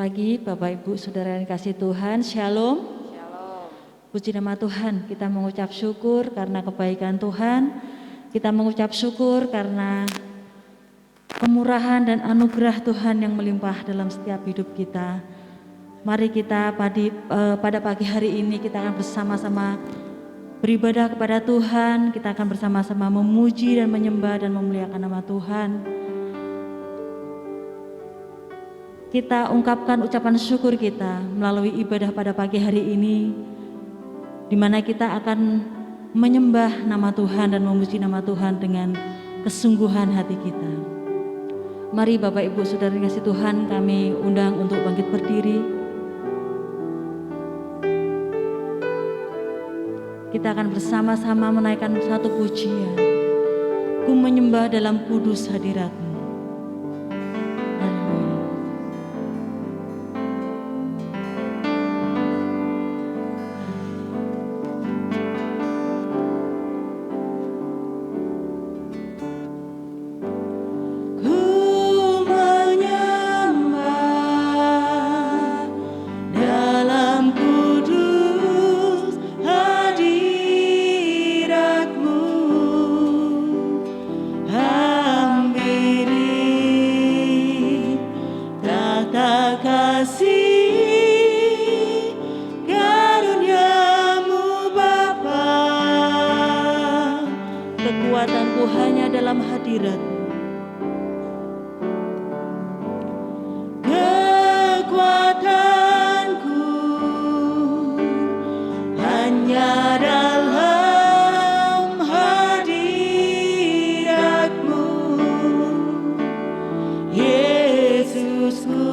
pagi Bapak Ibu Saudara yang kasih Tuhan, Shalom. Shalom. Puji nama Tuhan, kita mengucap syukur karena kebaikan Tuhan. Kita mengucap syukur karena kemurahan dan anugerah Tuhan yang melimpah dalam setiap hidup kita. Mari kita pada pagi hari ini kita akan bersama-sama beribadah kepada Tuhan. Kita akan bersama-sama memuji dan menyembah dan memuliakan nama Tuhan. Kita ungkapkan ucapan syukur kita melalui ibadah pada pagi hari ini, di mana kita akan menyembah nama Tuhan dan memuji nama Tuhan dengan kesungguhan hati kita. Mari Bapak Ibu Saudara yang kasih Tuhan, kami undang untuk bangkit berdiri. Kita akan bersama-sama menaikkan satu pujian. Ku menyembah dalam kudus hadirat-Mu. Kekuatanku hanya dalam hadirat-Mu. Kekuatanku hanya dalam hadirat-Mu, Yesusku,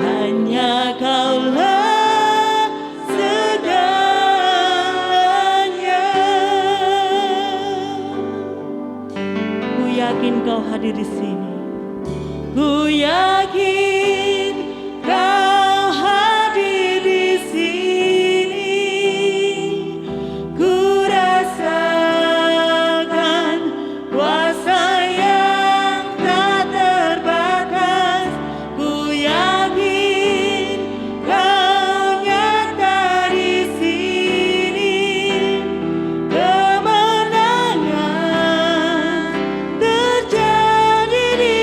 hanya Kaulah Kau hadir di sini. Ku yakin Kau hadir di sini. Ku rasakan kuasa yang tak terbatas. Ku yakin Kau nyata di sini. Kemenangan terjadi di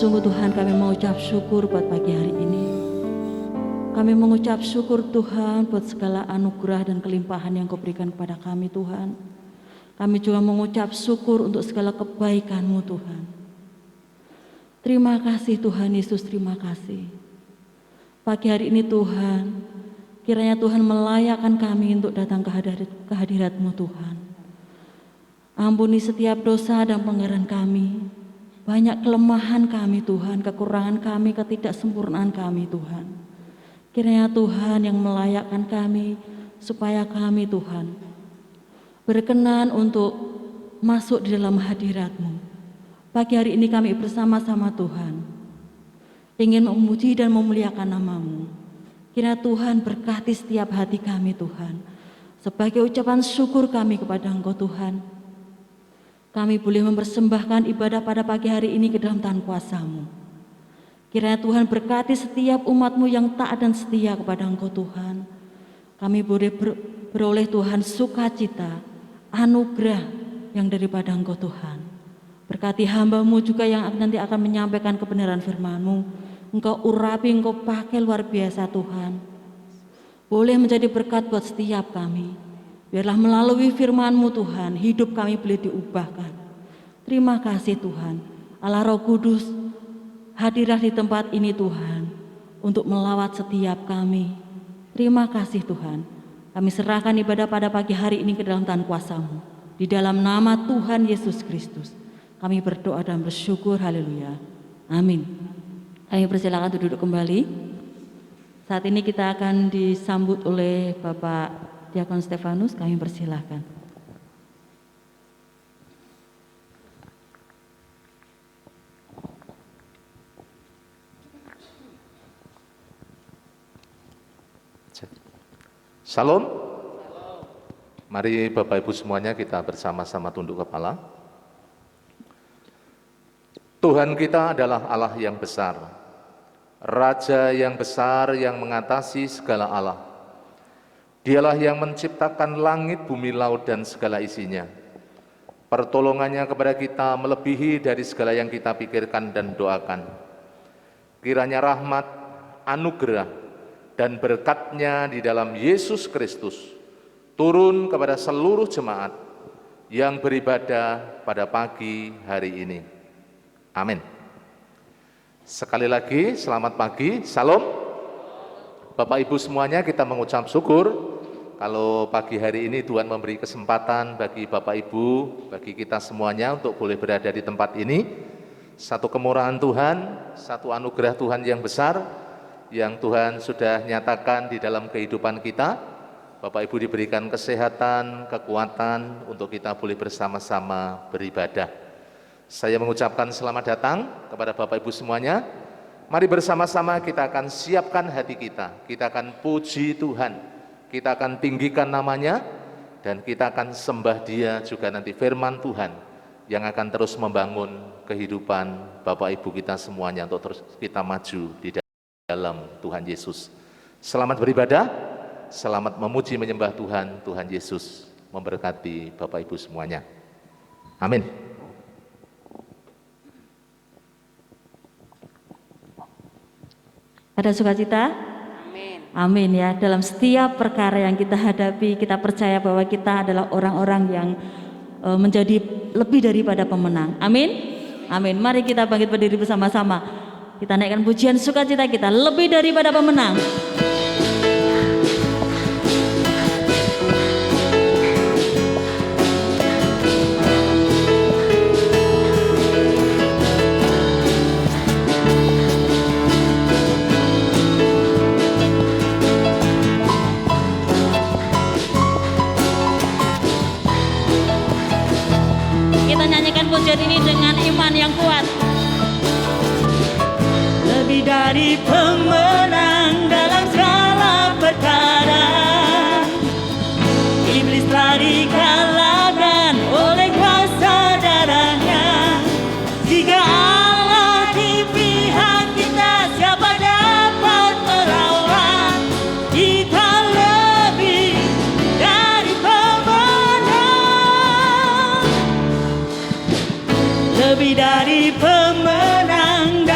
Sungguh Tuhan, kami mengucap syukur buat pagi hari ini. Kami mengucap syukur Tuhan buat segala anugerah dan kelimpahan yang Kau berikan kepada kami Tuhan. Kami juga mengucap syukur untuk segala kebaikan-Mu Tuhan. Terima kasih Tuhan Yesus, terima kasih. Pagi hari ini Tuhan, kiranya Tuhan melayakkan kami untuk datang ke hadirat-Mu Tuhan. Ampuni setiap dosa dan pelanggaran kami. Banyak kelemahan kami Tuhan, kekurangan kami, ketidaksempurnaan kami Tuhan. Kiranya Tuhan yang melayakkan kami, supaya kami Tuhan berkenan untuk masuk di dalam hadirat-Mu. Pagi hari ini kami bersama-sama Tuhan, ingin memuji dan memuliakan nama-Mu. Kiranya Tuhan berkati setiap hati kami Tuhan. Sebagai ucapan syukur kami kepada Engkau Tuhan, kami boleh mempersembahkan ibadah pada pagi hari ini ke dalam tangan kuasa-Mu. Kiranya Tuhan berkati setiap umat-Mu yang taat dan setia kepada Engkau Tuhan. Kami boleh beroleh Tuhan sukacita, anugerah yang daripada Engkau Tuhan. Berkati hamba-Mu juga yang nanti akan menyampaikan kebenaran firman-Mu. Engkau urapi, Engkau pakai luar biasa Tuhan. Boleh menjadi berkat buat setiap kami. Biarlah melalui firman-Mu Tuhan, hidup kami boleh diubahkan. Terima kasih Tuhan, Allah Roh Kudus, hadirlah di tempat ini Tuhan, untuk melawat setiap kami. Terima kasih Tuhan, kami serahkan ibadah pada pagi hari ini ke dalam tangan kuasa-Mu. Di dalam nama Tuhan Yesus Kristus, kami berdoa dan bersyukur, haleluya. Amin. Kami persilakan untuk duduk kembali. Saat ini kita akan disambut oleh Bapak Diakon Stefanus, kami persilahkan. Salam. Mari Bapak Ibu semuanya kita bersama-sama tunduk kepala. Tuhan kita adalah Allah yang besar, Raja yang besar yang mengatasi segala Allah. Dialah yang menciptakan langit, bumi, laut, dan segala isinya. Pertolongannya kepada kita melebihi dari segala yang kita pikirkan dan doakan. Kiranya rahmat, anugerah, dan berkat-Nya di dalam Yesus Kristus turun kepada seluruh jemaat yang beribadah pada pagi hari ini. Amin. Sekali lagi, selamat pagi, salam. Bapak Ibu semuanya, kita mengucap syukur kalau pagi hari ini Tuhan memberi kesempatan bagi Bapak Ibu, bagi kita semuanya untuk boleh berada di tempat ini. Satu kemurahan Tuhan, satu anugerah Tuhan yang besar yang Tuhan sudah nyatakan di dalam kehidupan kita. Bapak Ibu diberikan kesehatan, kekuatan untuk kita boleh bersama-sama beribadah. Saya mengucapkan selamat datang kepada Bapak Ibu semuanya. Mari bersama-sama kita akan siapkan hati kita akan puji Tuhan, kita akan tinggikan nama-Nya, dan kita akan sembah Dia juga nanti firman Tuhan yang akan terus membangun kehidupan Bapak Ibu kita semuanya untuk terus kita maju di dalam Tuhan Yesus. Selamat beribadah, selamat memuji menyembah Tuhan. Tuhan Yesus memberkati Bapak Ibu semuanya. Amin. Ada sukacita? Amin. Amin ya. Dalam setiap perkara yang kita hadapi, kita percaya bahwa kita adalah orang-orang yang menjadi lebih daripada pemenang. Amin. Amin. Mari kita bangkit berdiri bersama-sama. Kita naikkan pujian sukacita kita, lebih daripada pemenang. Kita nyanyikan pujian ini dengan iman yang kuat. Lebih dari pemenang dalam segala perkara, iblis telah dikalahkan oleh kuasa darah-Nya. Jika Allah di pihak kita, siapa dapat melawan? Kita lebih dari pemenang, lebih dari pemenang.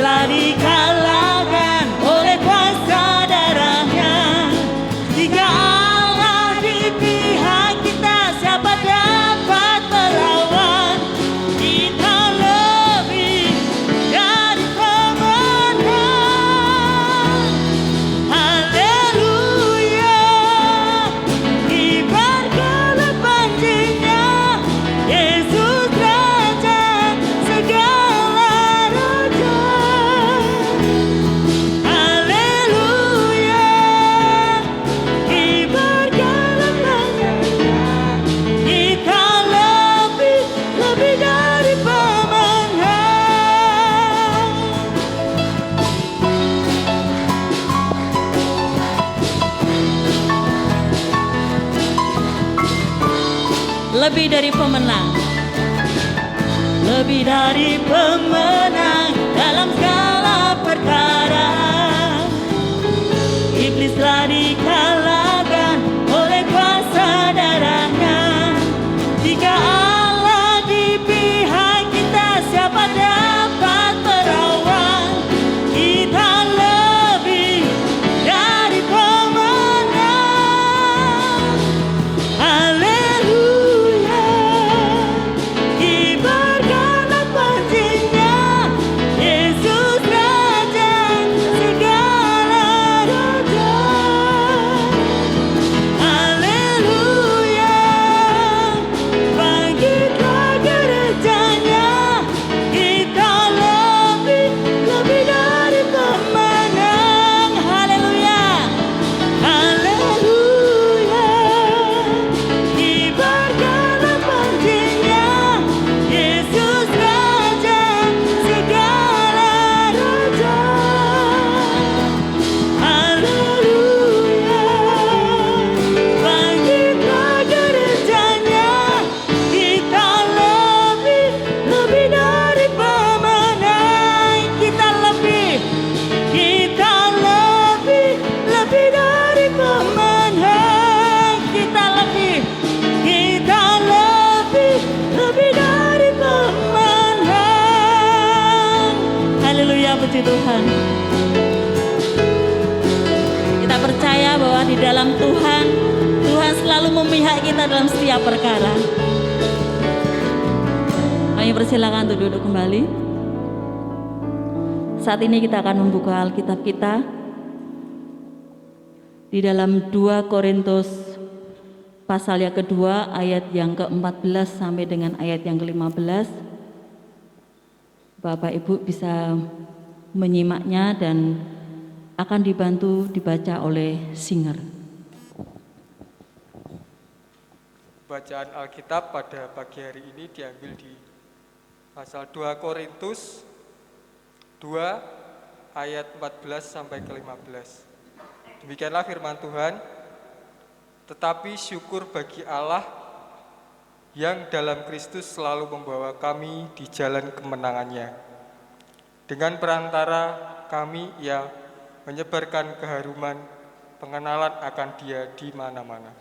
telah dikalahkan oleh kuasa darahnya. Jika Allah di pihak kita, siapa dapat melawan? Kita lebih dari pemenang. Haleluya, kibarkanlah panjinya, Yesus Raja segala raja. Haleluya, kibarkanlah panjinya, kita lebih dari pemenang. Lebih dari pemenang, lebih dari pemenang dalam segala perkara. Iblis telah dikalahkan oleh kuasa darahnya. Jika Allah di pihak kita, siapa dapat melawan? Kita lebih dari pemenang. Haleluya, kibarkanlah panjinya, Yesus Raja segala raja. Haleluya, bangkitlah gerejanya, kita lebih dari pemenang. Haleluya, haleluya, kibarkanlah panjinya, Yesus Raja segala raja. Haleluya, bangkitlah gerejanya, kita lebih dari pemenang. Kita lebih dari pemenang. Kita lebih dari pemenang. Haleluya, puji Tuhan. Kita percaya bahwa di dalam Tuhan, Tuhan selalu memihak kita dalam setiap perkara. Kami persilakan untuk duduk kembali. Saat ini kita akan membuka Alkitab kita di dalam 2 Korintus pasal yang kedua, ayat yang ke-14 sampai dengan ayat yang ke-15. Bapak Ibu bisa menyimaknya dan akan dibantu dibaca oleh singer. Bacaan Alkitab pada pagi hari ini diambil di pasal 2 Korintus 2 ayat 14 sampai ke 15. Demikianlah firman Tuhan. Tetapi syukur bagi Allah yang dalam Kristus selalu membawa kami di jalan kemenangannya. Dengan perantara kami ia menyebarkan keharuman pengenalan akan Dia di mana-mana.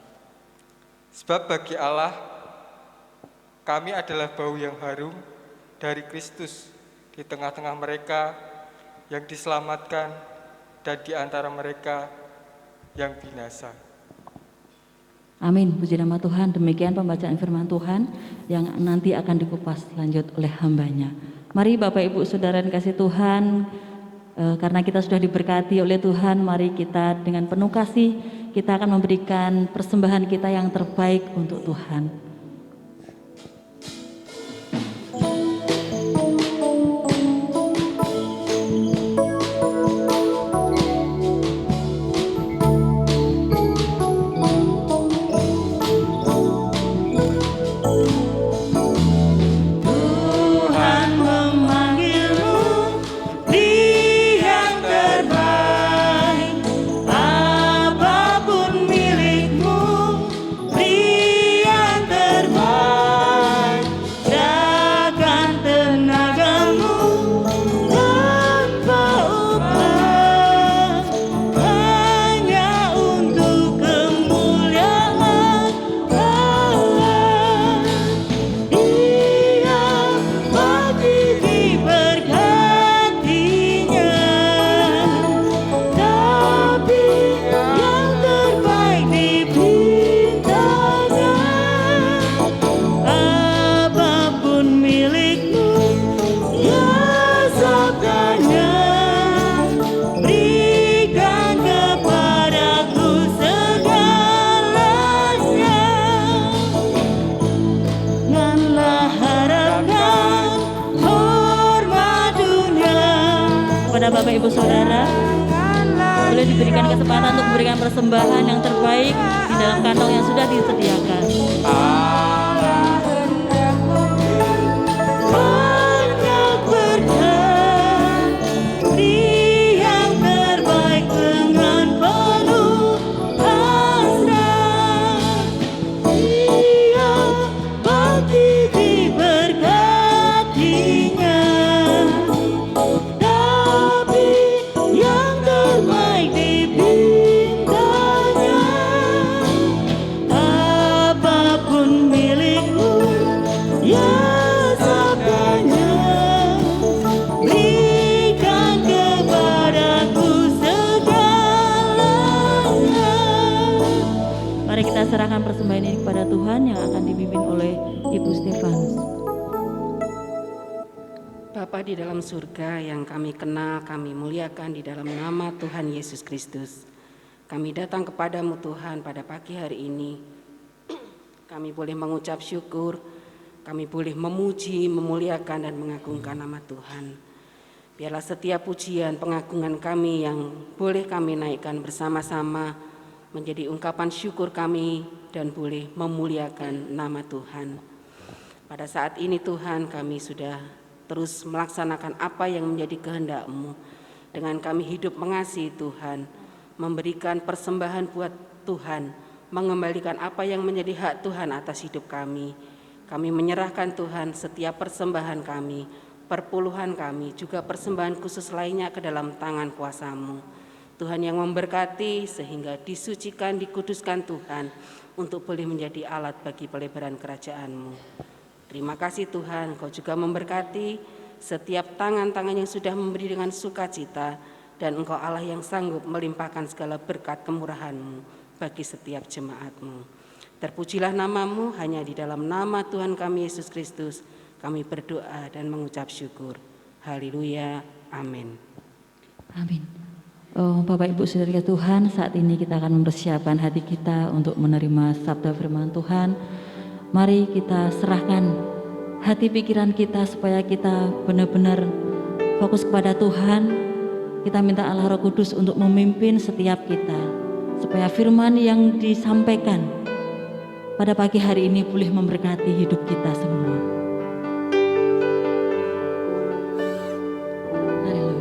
Sebab bagi Allah kami adalah bau yang harum dari Kristus di tengah-tengah mereka yang diselamatkan dan di antara mereka yang binasa. Amin, puji nama Tuhan. Demikian pembacaan firman Tuhan yang nanti akan dikupas lanjut oleh hambanya. Mari Bapak Ibu Saudara yang kasih Tuhan, karena kita sudah diberkati oleh Tuhan, mari kita dengan penuh kasih kita akan memberikan persembahan kita yang terbaik untuk Tuhan. Apapun milikmu, beri yang terbaik. kesempatan untuk memberikan persembahan yang terbaik di dalam kantong yang sudah disediakan. Banyak berkat, beri yang terbaik dengan penuh hasrat. Dia pasti diberkatinya, tapi yang terbaik dipintanya. Apapun milikmu, ya sabdanya, berikan kepadaku segalanya. Mari kita serahkan persembahan ini kepada Tuhan yang akan dipimpin oleh Ibu Stefanus. Bapa di dalam surga yang kami kenal, kami muliakan di dalam nama Tuhan Yesus Kristus. Kami datang kepadamu Tuhan pada pagi hari ini. Kami boleh mengucap syukur, kami boleh memuji, memuliakan dan mengagungkan nama Tuhan. Biarlah setiap pujian, pengagungan kami yang boleh kami naikkan bersama-sama menjadi ungkapan syukur kami dan boleh memuliakan nama Tuhan. Pada saat ini Tuhan, kami sudah terus melaksanakan apa yang menjadi kehendak-Mu. Dengan kami hidup mengasihi Tuhan, memberikan persembahan buat Tuhan, mengembalikan apa yang menjadi hak Tuhan atas hidup kami. Kami menyerahkan Tuhan setiap persembahan kami, perpuluhan kami, juga persembahan khusus lainnya ke dalam tangan kuasa-Mu. Tuhan yang memberkati sehingga disucikan, dikuduskan Tuhan untuk boleh menjadi alat bagi pelebaran kerajaan-Mu. Terima kasih Tuhan, Kau juga memberkati setiap tangan-tangan yang sudah memberi dengan sukacita, dan Engkau Allah yang sanggup melimpahkan segala berkat kemurahan-Mu bagi setiap jemaat-Mu. Terpujilah nama-Mu, hanya di dalam nama Tuhan kami Yesus Kristus kami berdoa dan mengucap syukur. Haleluya, amin. Amin. Oh, Bapak Ibu Saudara Tuhan, saat ini kita akan mempersiapkan hati kita untuk menerima sabda firman Tuhan. Mari kita serahkan hati pikiran kita supaya kita benar-benar fokus kepada Tuhan. Kita minta Allah Roh Kudus untuk memimpin setiap kita, supaya firman yang disampaikan pada pagi hari ini boleh memberkati hidup kita semua. Haleluya.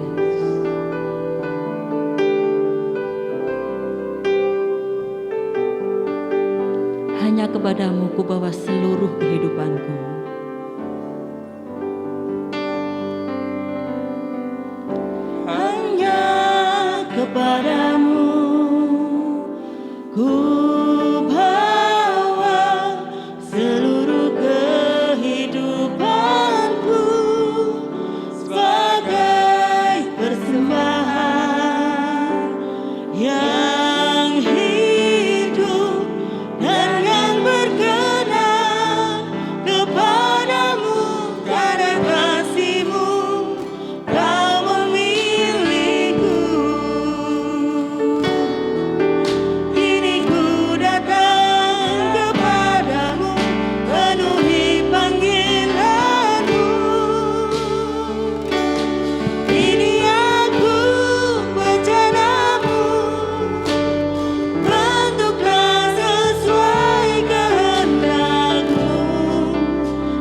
Hanya kepadamu ku bawa seluruh kehidupanku. Hanya kepadamu ku bawa seluruh kehidupanku sebagai persembahan yang hidup dan yang berkenan kepadamu. Karena kasih-Mu Kau memilihku. Kini ku datang kepadamu, penuhi panggilan-Mu. Ini aku bencanamu, bentuklah sesuai kehendak-Mu.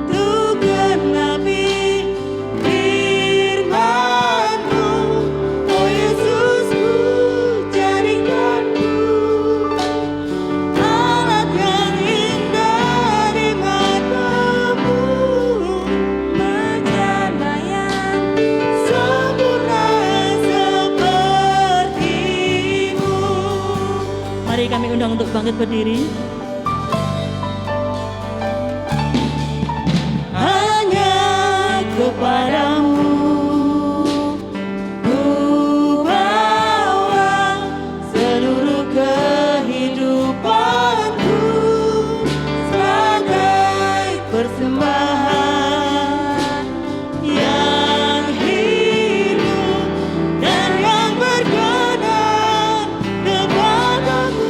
Untuk genapi firman-Mu, oh Yesus, ku jadikanku alat yang indah di mata-Mu, bejana yang sempurna seperti-Mu. Mari kami undang untuk bangkit berdiri. Hanya kepadamu ku bawa seluruh kehidupanku sebagai persembahan yang hidup dan yang berkenan kepadamu.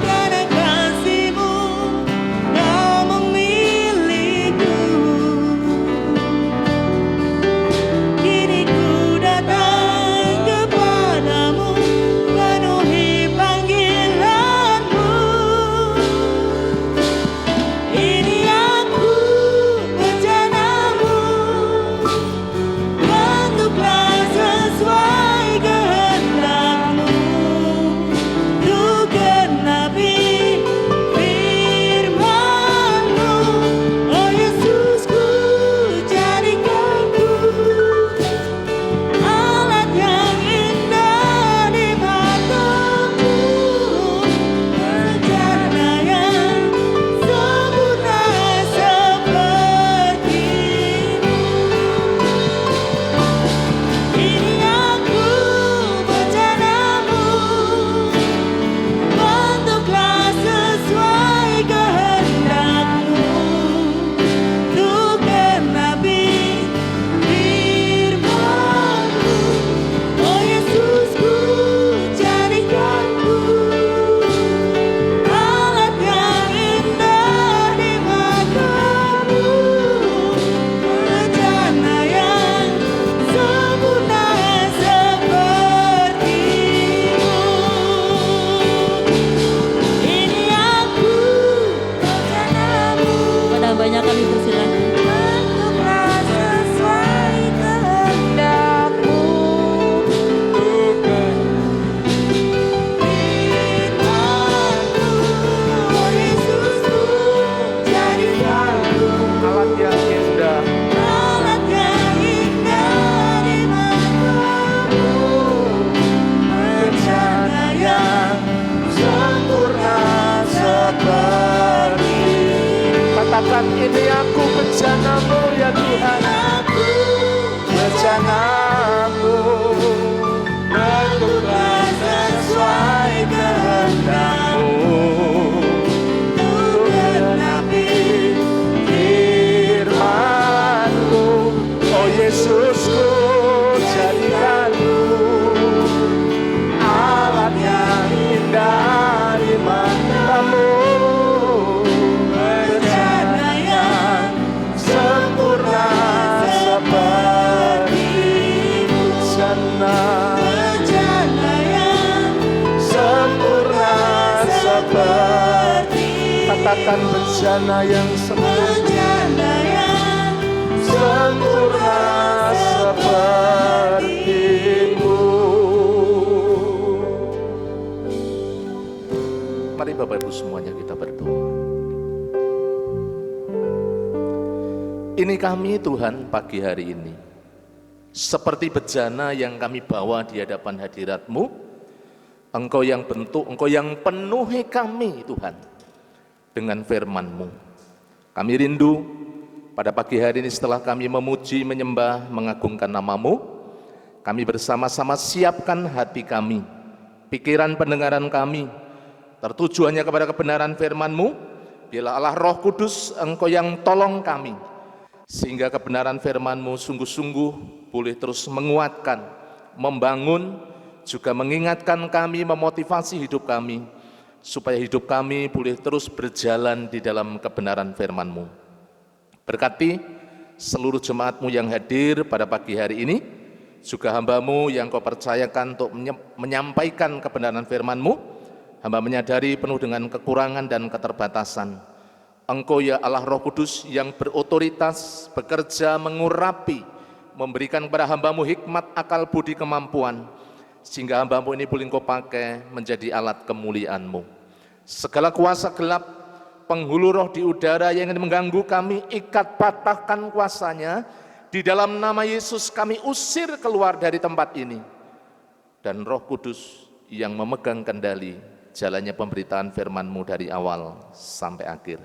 Karena kasih-Mu Kau memilihku. bejana-Mu ya Tuhan, bejana-Mu bertukar sesuai kehendak-Mu. Untuk genapi firman-Mu, oh Yesusku, jadikan-Ku alat yang indah di mata-Mu, bejana yang sempurna seperti bejana yang sempurna seperti, katakan bejana yang sempurna seperti-Mu. Mari Bapak Ibu semuanya kita berdoa. Ini kami Tuhan pagi hari ini, seperti bejana yang kami bawa di hadapan hadirat-Mu. Engkau yang bentuk, Engkau yang penuhi kami Tuhan dengan firman-Mu. Kami rindu pada pagi hari ini setelah kami memuji, menyembah, mengagungkan nama-Mu, kami bersama-sama siapkan hati kami, pikiran pendengaran kami, tertuju hanya kepada kebenaran firman-Mu. Biarlah Allah Roh Kudus Engkau yang tolong kami, sehingga kebenaran firman-Mu sungguh-sungguh boleh terus menguatkan, membangun, juga mengingatkan kami, memotivasi hidup kami, supaya hidup kami boleh terus berjalan di dalam kebenaran firman-Mu. Berkati seluruh jemaat-Mu yang hadir pada pagi hari ini, juga hamba-Mu yang Kau percayakan untuk menyampaikan kebenaran firman-Mu. Hamba menyadari penuh dengan kekurangan dan keterbatasan. Engkau ya Allah Roh Kudus yang berotoritas, bekerja, mengurapi, memberikan kepada hamba-Mu hikmat, akal, budi, kemampuan, sehingga hamba-Mu ini boleh Engkau pakai menjadi alat kemuliaan-Mu. Segala kuasa gelap, penghulu roh di udara yang ingin mengganggu kami, ikat patahkan kuasanya. Di dalam nama Yesus kami usir keluar dari tempat ini. Dan Roh Kudus yang memegang kendali jalannya pemberitaan firman-Mu dari awal sampai akhir.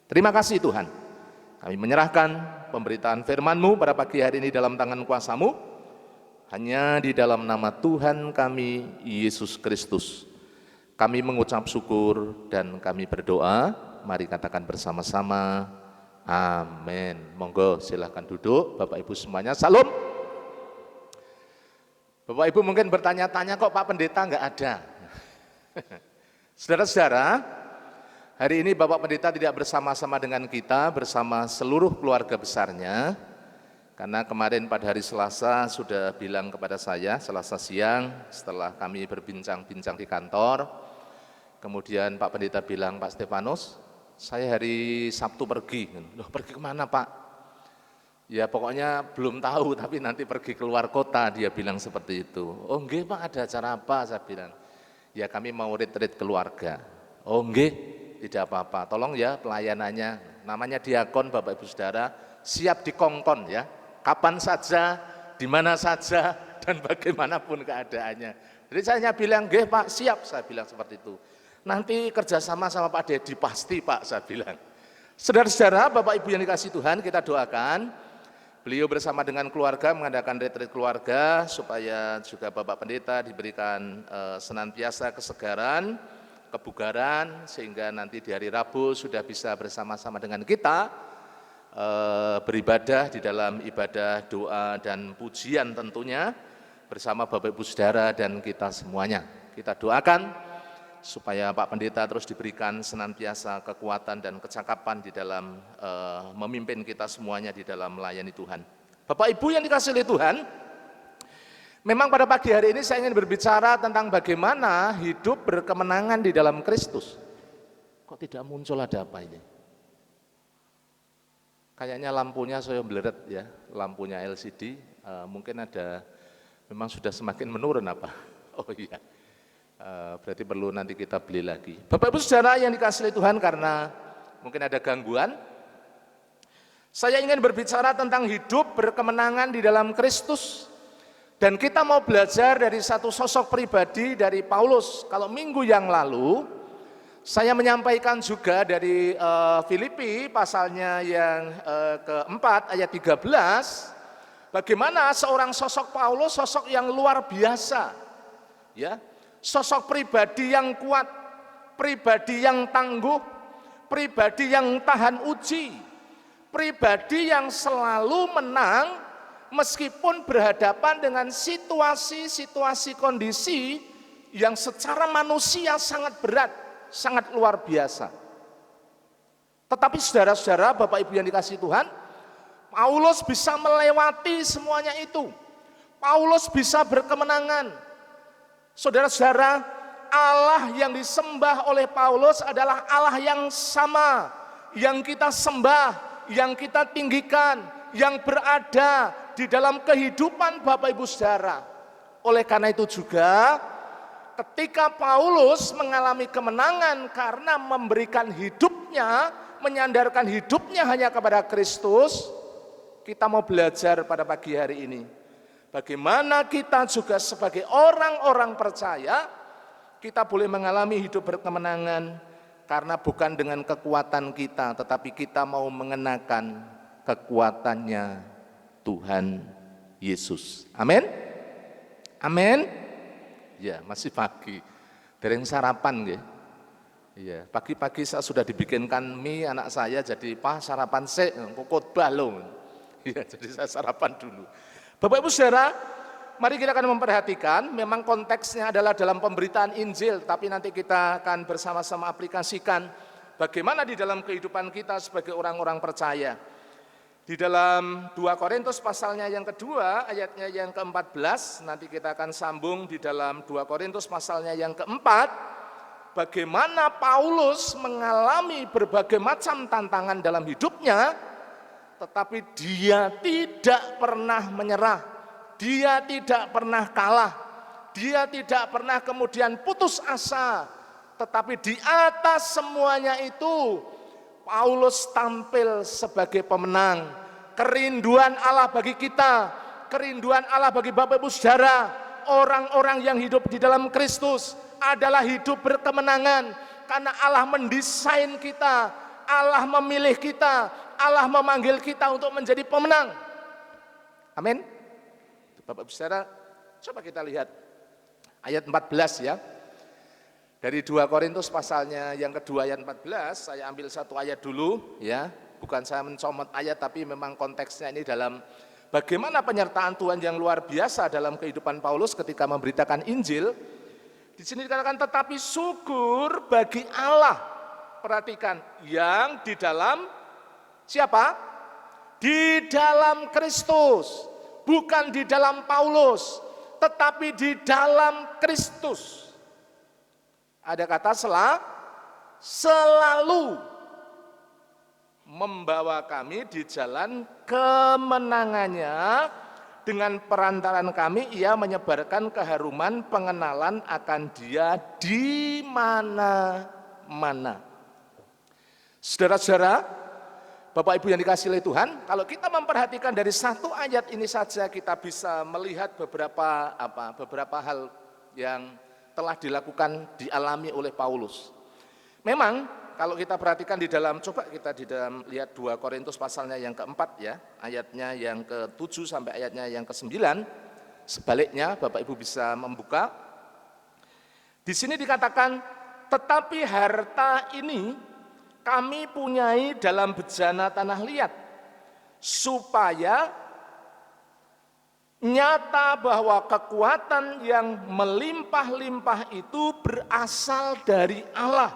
Terima kasih Tuhan. Kami menyerahkan pemberitaan firman-Mu pada pagi hari ini dalam tangan kuasa-Mu. Hanya di dalam nama Tuhan kami, Yesus Kristus, kami mengucap syukur dan kami berdoa. Mari katakan bersama-sama, amin. Monggo silahkan duduk Bapak Ibu semuanya. Salam. Bapak Ibu mungkin bertanya-tanya, kok Pak Pendeta enggak ada? Saudara-saudara, hari ini Bapak Pendeta tidak bersama-sama dengan kita, bersama seluruh keluarga besarnya. Karena kemarin pada hari Selasa sudah bilang kepada saya, Selasa siang setelah kami berbincang-bincang di kantor, kemudian Pak Pendeta bilang, Pak Stefanus, saya hari Sabtu pergi. Loh, pergi kemana Pak? Ya pokoknya belum tahu, tapi nanti pergi keluar kota, dia bilang seperti itu. Oh nggih Pak, ada acara apa? Saya bilang, ya kami mau retreat keluarga. Oh nggih, tidak apa-apa, tolong ya pelayanannya, namanya diakon Bapak Ibu Saudara, siap dikongkon ya. Kapan saja, di mana saja, dan bagaimanapun keadaannya. Jadi saya hanya bilang, nggih Pak, siap, saya bilang seperti itu. Nanti kerjasama sama Pak Dedi, pasti Pak, saya bilang. Saudara-saudara, Bapak Ibu yang dikasihi Tuhan, kita doakan, beliau bersama dengan keluarga mengadakan retreat keluarga, supaya juga Bapak Pendeta diberikan senantiasa kesegaran, kebugaran, sehingga nanti di hari Rabu sudah bisa bersama-sama dengan kita, beribadah di dalam ibadah, doa, dan pujian tentunya bersama Bapak Ibu Saudara dan kita semuanya. Kita doakan supaya Pak Pendeta terus diberikan senantiasa kekuatan dan kecakapan di dalam memimpin kita semuanya di dalam melayani Tuhan. Bapak Ibu yang dikasihi oleh Tuhan, memang pada pagi hari ini saya ingin berbicara tentang bagaimana hidup berkemenangan di dalam Kristus. Kok tidak muncul, ada apa ini? Kayaknya lampunya saya bleret ya, lampunya LCD, mungkin ada, memang sudah semakin menurun apa? Oh iya, berarti perlu nanti kita beli lagi. Bapak Ibu Saudara yang dikasihi Tuhan, karena mungkin ada gangguan, saya ingin berbicara tentang hidup berkemenangan di dalam Kristus. Dan kita mau belajar dari satu sosok pribadi dari Paulus. Kalau minggu yang lalu, Saya menyampaikan juga dari Filipi pasalnya yang keempat ayat 13, bagaimana seorang sosok Paulus, sosok yang luar biasa, ya, sosok pribadi yang kuat, pribadi yang tangguh, pribadi yang tahan uji, pribadi yang selalu menang meskipun berhadapan dengan situasi-situasi kondisi yang secara manusia sangat berat, sangat luar biasa. Tetapi saudara-saudara, Bapak Ibu yang dikasihi Tuhan, Paulus bisa melewati semuanya itu. Paulus bisa berkemenangan. Saudara-saudara, Allah yang disembah oleh Paulus adalah Allah yang sama, yang kita sembah, yang kita tinggikan, yang berada di dalam kehidupan Bapak Ibu Saudara. Oleh karena itu juga, ketika Paulus mengalami kemenangan karena memberikan hidupnya, menyandarkan hidupnya hanya kepada Kristus, kita mau belajar pada pagi hari ini, bagaimana kita juga sebagai orang-orang percaya, kita boleh mengalami hidup berkemenangan, karena bukan dengan kekuatan kita, tetapi kita mau mengenakan kekuatannya Tuhan Yesus. Amin? Amin? Ya, masih pagi. Dereng sarapan ya. Iya, pagi-pagi saya sudah dibikinkan mie anak saya, jadi Pak sarapan sik, khotbah loh. Iya, jadi saya sarapan dulu. Bapak Ibu Saudara, mari kita akan memperhatikan, memang konteksnya adalah dalam pemberitaan Injil, tapi nanti kita akan bersama-sama aplikasikan bagaimana di dalam kehidupan kita sebagai orang-orang percaya. Di dalam 2 Korintus pasalnya yang kedua, ayatnya yang ke-14, nanti kita akan sambung di dalam 2 Korintus pasalnya yang keempat, bagaimana Paulus mengalami berbagai macam tantangan dalam hidupnya, tetapi dia tidak pernah menyerah, dia tidak pernah kalah, dia tidak pernah kemudian putus asa, tetapi di atas semuanya itu, Paulus tampil sebagai pemenang. Kerinduan Allah bagi kita, kerinduan Allah bagi Bapak Ibu Saudara, orang-orang yang hidup di dalam Kristus adalah hidup berkemenangan, karena Allah mendesain kita, Allah memilih kita, Allah memanggil kita untuk menjadi pemenang. Amin. Bapak Ibu Saudara, coba kita lihat ayat 14 ya. Dari 2 Korintus pasalnya yang kedua ayat 14, saya ambil satu ayat dulu ya. Bukan saya mencomot ayat, tapi memang konteksnya ini dalam bagaimana penyertaan Tuhan yang luar biasa dalam kehidupan Paulus ketika memberitakan Injil. Di sini dikatakan, tetapi syukur bagi Allah. Perhatikan, yang di dalam siapa? Di dalam Kristus. Bukan di dalam Paulus, tetapi di dalam Kristus. Ada kata selalu membawa kami di jalan kemenangannya, dengan perantaran kami ia menyebarkan keharuman pengenalan akan Dia di mana-mana. Saudara-saudara, Bapak Ibu yang dikasihi oleh Tuhan, kalau kita memperhatikan dari satu ayat ini saja, kita bisa melihat beberapa hal yang telah dilakukan, dialami oleh Paulus. Memang kalau kita perhatikan di dalam, coba kita di dalam lihat 2 Korintus pasalnya yang keempat ya, ayatnya yang ke-7 sampai ayatnya yang ke-9. Sebaliknya Bapak Ibu bisa membuka. Di sini dikatakan, tetapi harta ini kami punyai dalam bejana tanah liat, supaya nyata bahwa kekuatan yang melimpah-limpah itu berasal dari Allah,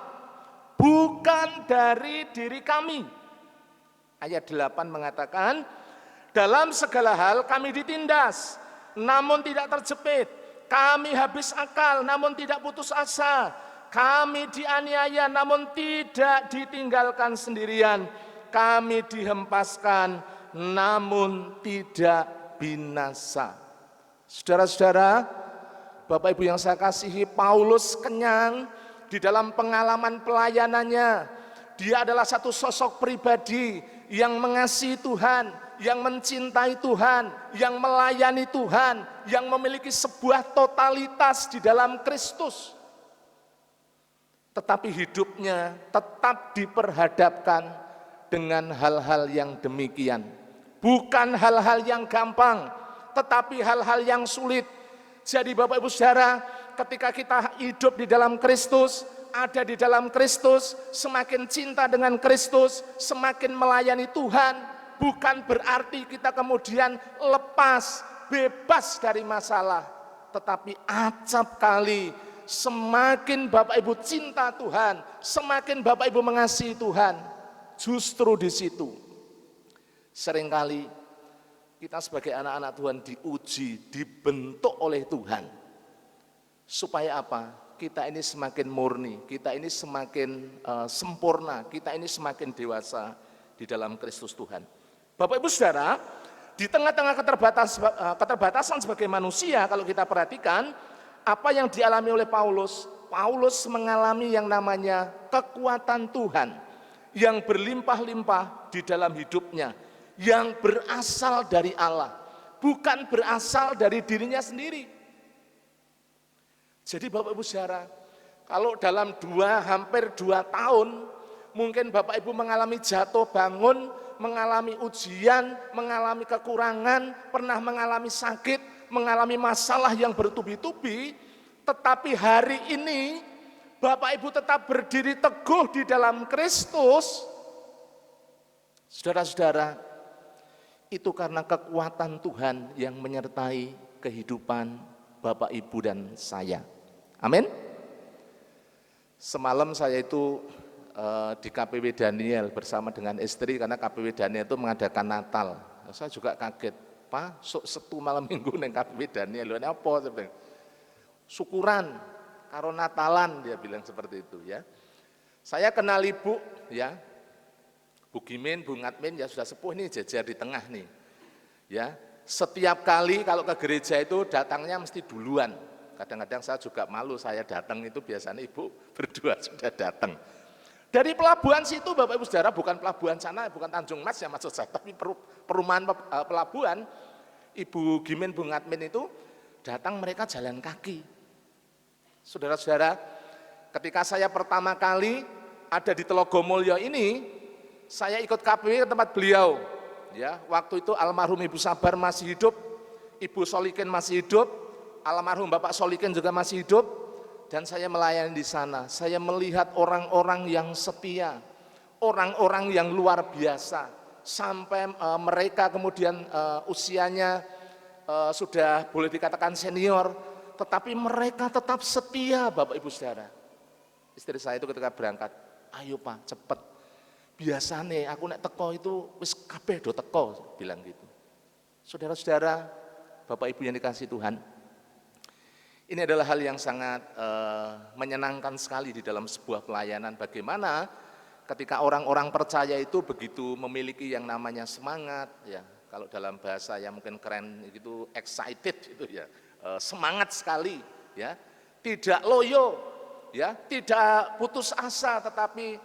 bukan dari diri kami. Ayat 8 mengatakan, dalam segala hal kami ditindas, namun tidak terjepit. Kami habis akal, namun tidak putus asa. Kami dianiaya, namun tidak ditinggalkan sendirian. Kami dihempaskan, namun tidak binasa. Saudara-saudara, Bapak Ibu yang saya kasihi, Paulus kenyang di dalam pengalaman pelayanannya. Dia adalah satu sosok pribadi yang mengasihi Tuhan, yang mencintai Tuhan, yang melayani Tuhan, yang memiliki sebuah totalitas di dalam Kristus. tetapi hidupnya tetap diperhadapkan dengan hal-hal yang demikian. Bukan hal-hal yang gampang, tetapi hal-hal yang sulit. Jadi Bapak Ibu Saudara, ketika kita hidup di dalam Kristus, ada di dalam Kristus, semakin cinta dengan Kristus, semakin melayani Tuhan, bukan berarti kita kemudian lepas, bebas dari masalah. Tetapi acap kali, semakin Bapak Ibu cinta Tuhan, semakin Bapak Ibu mengasihi Tuhan, justru di situ seringkali kita sebagai anak-anak Tuhan diuji, dibentuk oleh Tuhan. Supaya apa? Kita ini semakin murni, kita ini semakin sempurna, kita ini semakin dewasa di dalam Kristus Tuhan. Bapak Ibu Saudara, di tengah-tengah keterbatasan sebagai manusia, kalau kita perhatikan, apa yang dialami oleh Paulus? Paulus mengalami yang namanya kekuatan Tuhan yang berlimpah-limpah di dalam hidupnya, yang berasal dari Allah, bukan berasal dari dirinya sendiri. Jadi Bapak Ibu Saudara, kalau dalam hampir 2 tahun, mungkin Bapak Ibu mengalami jatuh bangun, mengalami ujian, mengalami kekurangan, pernah mengalami sakit, mengalami masalah yang bertubi-tubi, tetapi hari ini Bapak Ibu tetap berdiri teguh di dalam Kristus. Saudara-saudara, itu karena kekuatan Tuhan yang menyertai kehidupan Bapak Ibu dan saya. Amin. Semalam saya itu di KPW Daniel bersama dengan istri, karena KPW Daniel itu mengadakan Natal. Saya juga kaget, Pak, Setu malam minggu neng KPW Daniel, ini apa? Syukuran, karo Natalan, dia bilang seperti itu ya. Saya kenal ibu ya, Bu Gimin, Bu Ngatmin, ya sudah sepuh nih, jajar di tengah nih. Ya, setiap kali kalau ke gereja itu datangnya mesti duluan. Kadang-kadang saya juga malu, saya datang itu biasanya ibu berdua sudah datang. Dari pelabuhan situ Bapak Ibu Saudara, bukan pelabuhan sana, bukan Tanjung Mas ya maksud saya, tapi perumahan pelabuhan, Ibu Gimin, Bu Ngatmin itu datang mereka jalan kaki. Saudara-saudara, ketika saya pertama kali ada di Telogomulyo ini, saya ikut KPW ke tempat beliau. Ya, waktu itu almarhum Ibu Sabar masih hidup, Ibu Solikin masih hidup, almarhum Bapak Solikin juga masih hidup, dan saya melayani di sana. Saya melihat orang-orang yang setia, orang-orang yang luar biasa, sampai mereka kemudian usianya sudah boleh dikatakan senior, tetapi mereka tetap setia Bapak Ibu Saudara. Istri saya itu ketika berangkat, ayo Pak cepet, biasanya aku nek teko itu wis kabeh do teko, bilang gitu. Saudara-saudara, Bapak Ibu yang dikasihi Tuhan, ini adalah hal yang sangat menyenangkan sekali di dalam sebuah pelayanan. Bagaimana ketika orang-orang percaya itu begitu memiliki yang namanya semangat, ya kalau dalam bahasa yang mungkin keren itu excited itu ya, semangat sekali, ya tidak loyo, ya tidak putus asa, tetapi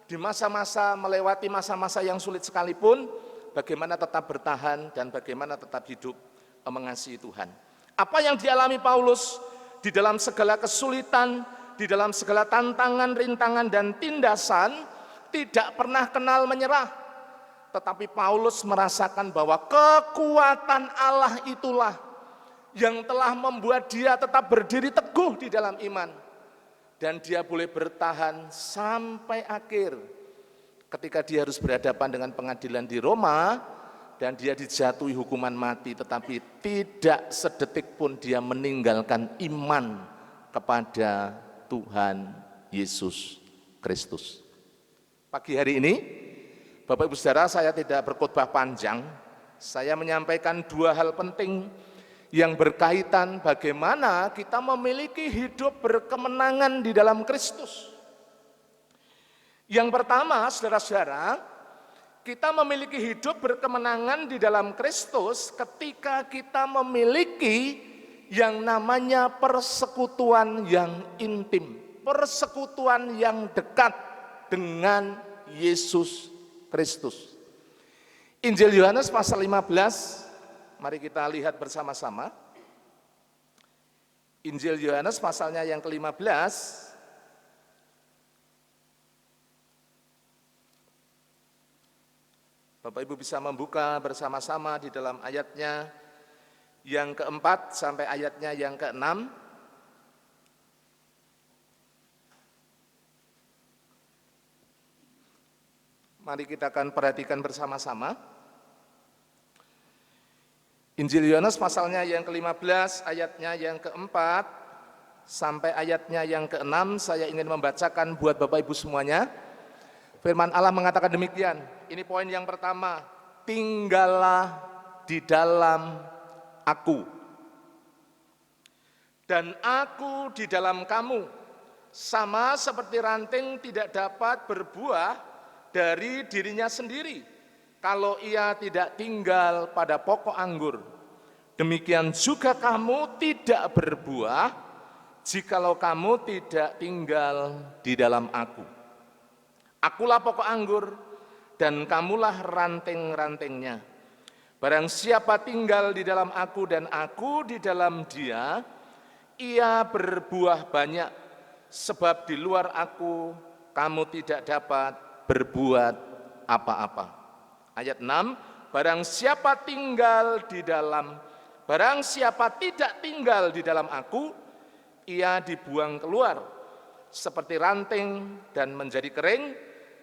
di masa-masa melewati masa-masa yang sulit sekalipun, bagaimana tetap bertahan dan bagaimana tetap hidup mengasihi Tuhan. Apa yang dialami Paulus di dalam segala kesulitan, di dalam segala tantangan, rintangan dan tindasan, tidak pernah kenal menyerah. Tetapi Paulus merasakan bahwa kekuatan Allah itulah yang telah membuat dia tetap berdiri teguh di dalam iman. Dan dia boleh bertahan sampai akhir. Ketika dia harus berhadapan dengan pengadilan di Roma, dan dia dijatuhi hukuman mati, tetapi tidak sedetik pun dia meninggalkan iman kepada Tuhan Yesus Kristus. Pagi hari ini, Bapak Ibu Saudara, saya tidak berkhotbah panjang, saya menyampaikan 2 hal penting yang berkaitan bagaimana kita memiliki hidup berkemenangan di dalam Kristus. Yang pertama, saudara-saudara, kita memiliki hidup berkemenangan di dalam Kristus ketika kita memiliki yang namanya persekutuan yang intim, persekutuan yang dekat dengan Yesus Kristus. Injil Yohanes pasal 15, mari kita lihat bersama-sama. Injil Yohanes pasalnya yang ke-15, Bapak Ibu bisa membuka bersama-sama di dalam ayatnya yang keempat sampai ayatnya yang keenam. Mari kita akan perhatikan bersama-sama. Injil Yohanes pasalnya yang ke-15, ayatnya yang keempat sampai ayatnya yang keenam. Saya ingin membacakan buat Bapak Ibu semuanya. Firman Allah mengatakan demikian. Ini poin yang pertama, tinggallah di dalam aku, dan aku di dalam kamu, sama seperti ranting tidak dapat berbuah dari dirinya sendiri kalau ia tidak tinggal pada pokok anggur. Demikian juga kamu tidak berbuah jikalau kamu tidak tinggal di dalam aku. Akulah pokok anggur dan kamulah ranting-rantingnya. Barang siapa tinggal di dalam aku dan aku di dalam dia, ia berbuah banyak, sebab di luar aku kamu tidak dapat berbuat apa-apa. Ayat 6, barang siapa tidak tinggal di dalam aku, ia dibuang keluar seperti ranting dan menjadi kering,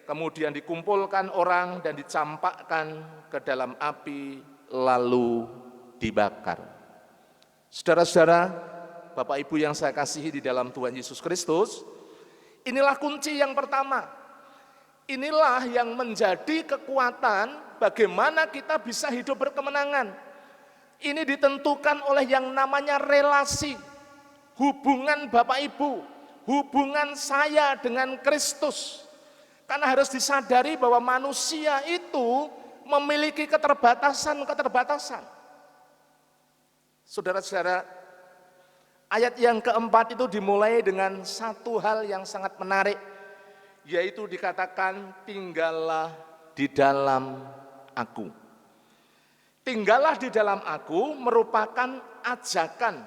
kemudian dikumpulkan orang dan dicampakkan ke dalam api, lalu dibakar. Saudara-saudara, Bapak Ibu yang saya kasihi di dalam Tuhan Yesus Kristus, inilah kunci yang pertama. Inilah yang menjadi kekuatan bagaimana kita bisa hidup berkemenangan. Ini ditentukan oleh yang namanya relasi, hubungan Bapak Ibu, hubungan saya dengan Kristus. Karena harus disadari bahwa manusia itu memiliki keterbatasan. Saudara-saudara, ayat yang keempat itu dimulai dengan satu hal yang sangat menarik, yaitu dikatakan tinggallah di dalam aku. Tinggallah di dalam aku merupakan ajakan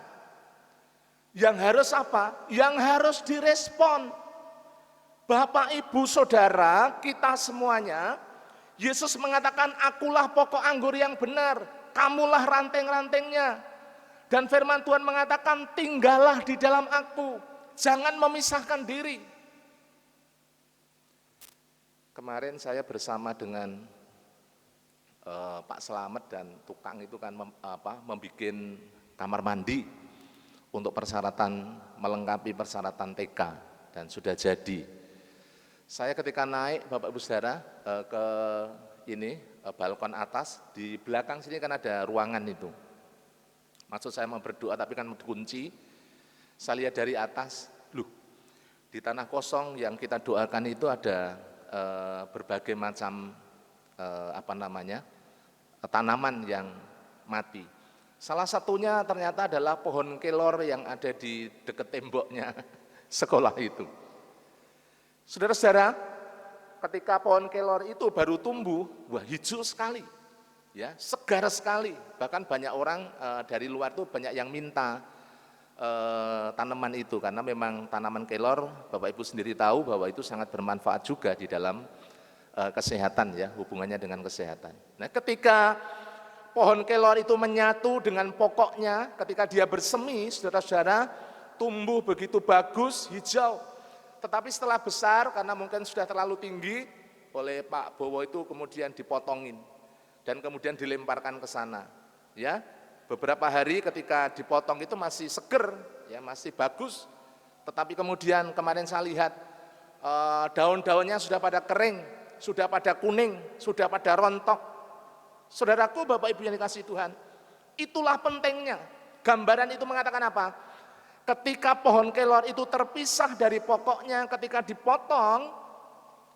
yang harus apa? Yang harus direspon. Bapak, Ibu, Saudara, kita semuanya, Yesus mengatakan, akulah pokok anggur yang benar, kamulah ranting-rantingnya. Dan firman Tuhan mengatakan, tinggallah di dalam aku, jangan memisahkan diri. Kemarin saya bersama dengan Pak Slamet dan tukang itu kan membuat kamar mandi untuk persyaratan, melengkapi persyaratan TK, dan sudah jadi. Saya ketika naik, Bapak Ibu Saudara, ke balkon atas, di belakang sini kan ada ruangan itu. Maksud saya mau berdoa, tapi kan dikunci. Saya lihat dari atas, di tanah kosong yang kita doakan itu ada berbagai macam tanaman yang mati. Salah satunya ternyata adalah pohon kelor yang ada di dekat temboknya sekolah itu. Saudara-saudara, ketika pohon kelor itu baru tumbuh, wah hijau sekali, ya segar sekali. Bahkan banyak orang dari luar itu banyak yang minta tanaman itu, karena memang tanaman kelor, Bapak Ibu sendiri tahu bahwa itu sangat bermanfaat juga di dalam kesehatan, ya, hubungannya dengan kesehatan. Nah, ketika pohon kelor itu menyatu dengan pokoknya, ketika dia bersemi, saudara-saudara, tumbuh begitu bagus, hijau. Tetapi setelah besar, karena mungkin sudah terlalu tinggi, oleh Pak Bowo itu kemudian dipotongin dan kemudian dilemparkan ke sana. Ya, beberapa hari ketika dipotong itu masih seger, ya masih bagus. Tetapi kemudian kemarin saya lihat daun-daunnya sudah pada kering, sudah pada kuning, sudah pada rontok. Saudaraku, Bapak Ibu yang dikasihi Tuhan, itulah pentingnya. Gambaran itu mengatakan apa? Ketika pohon kelor itu terpisah dari pokoknya, ketika dipotong,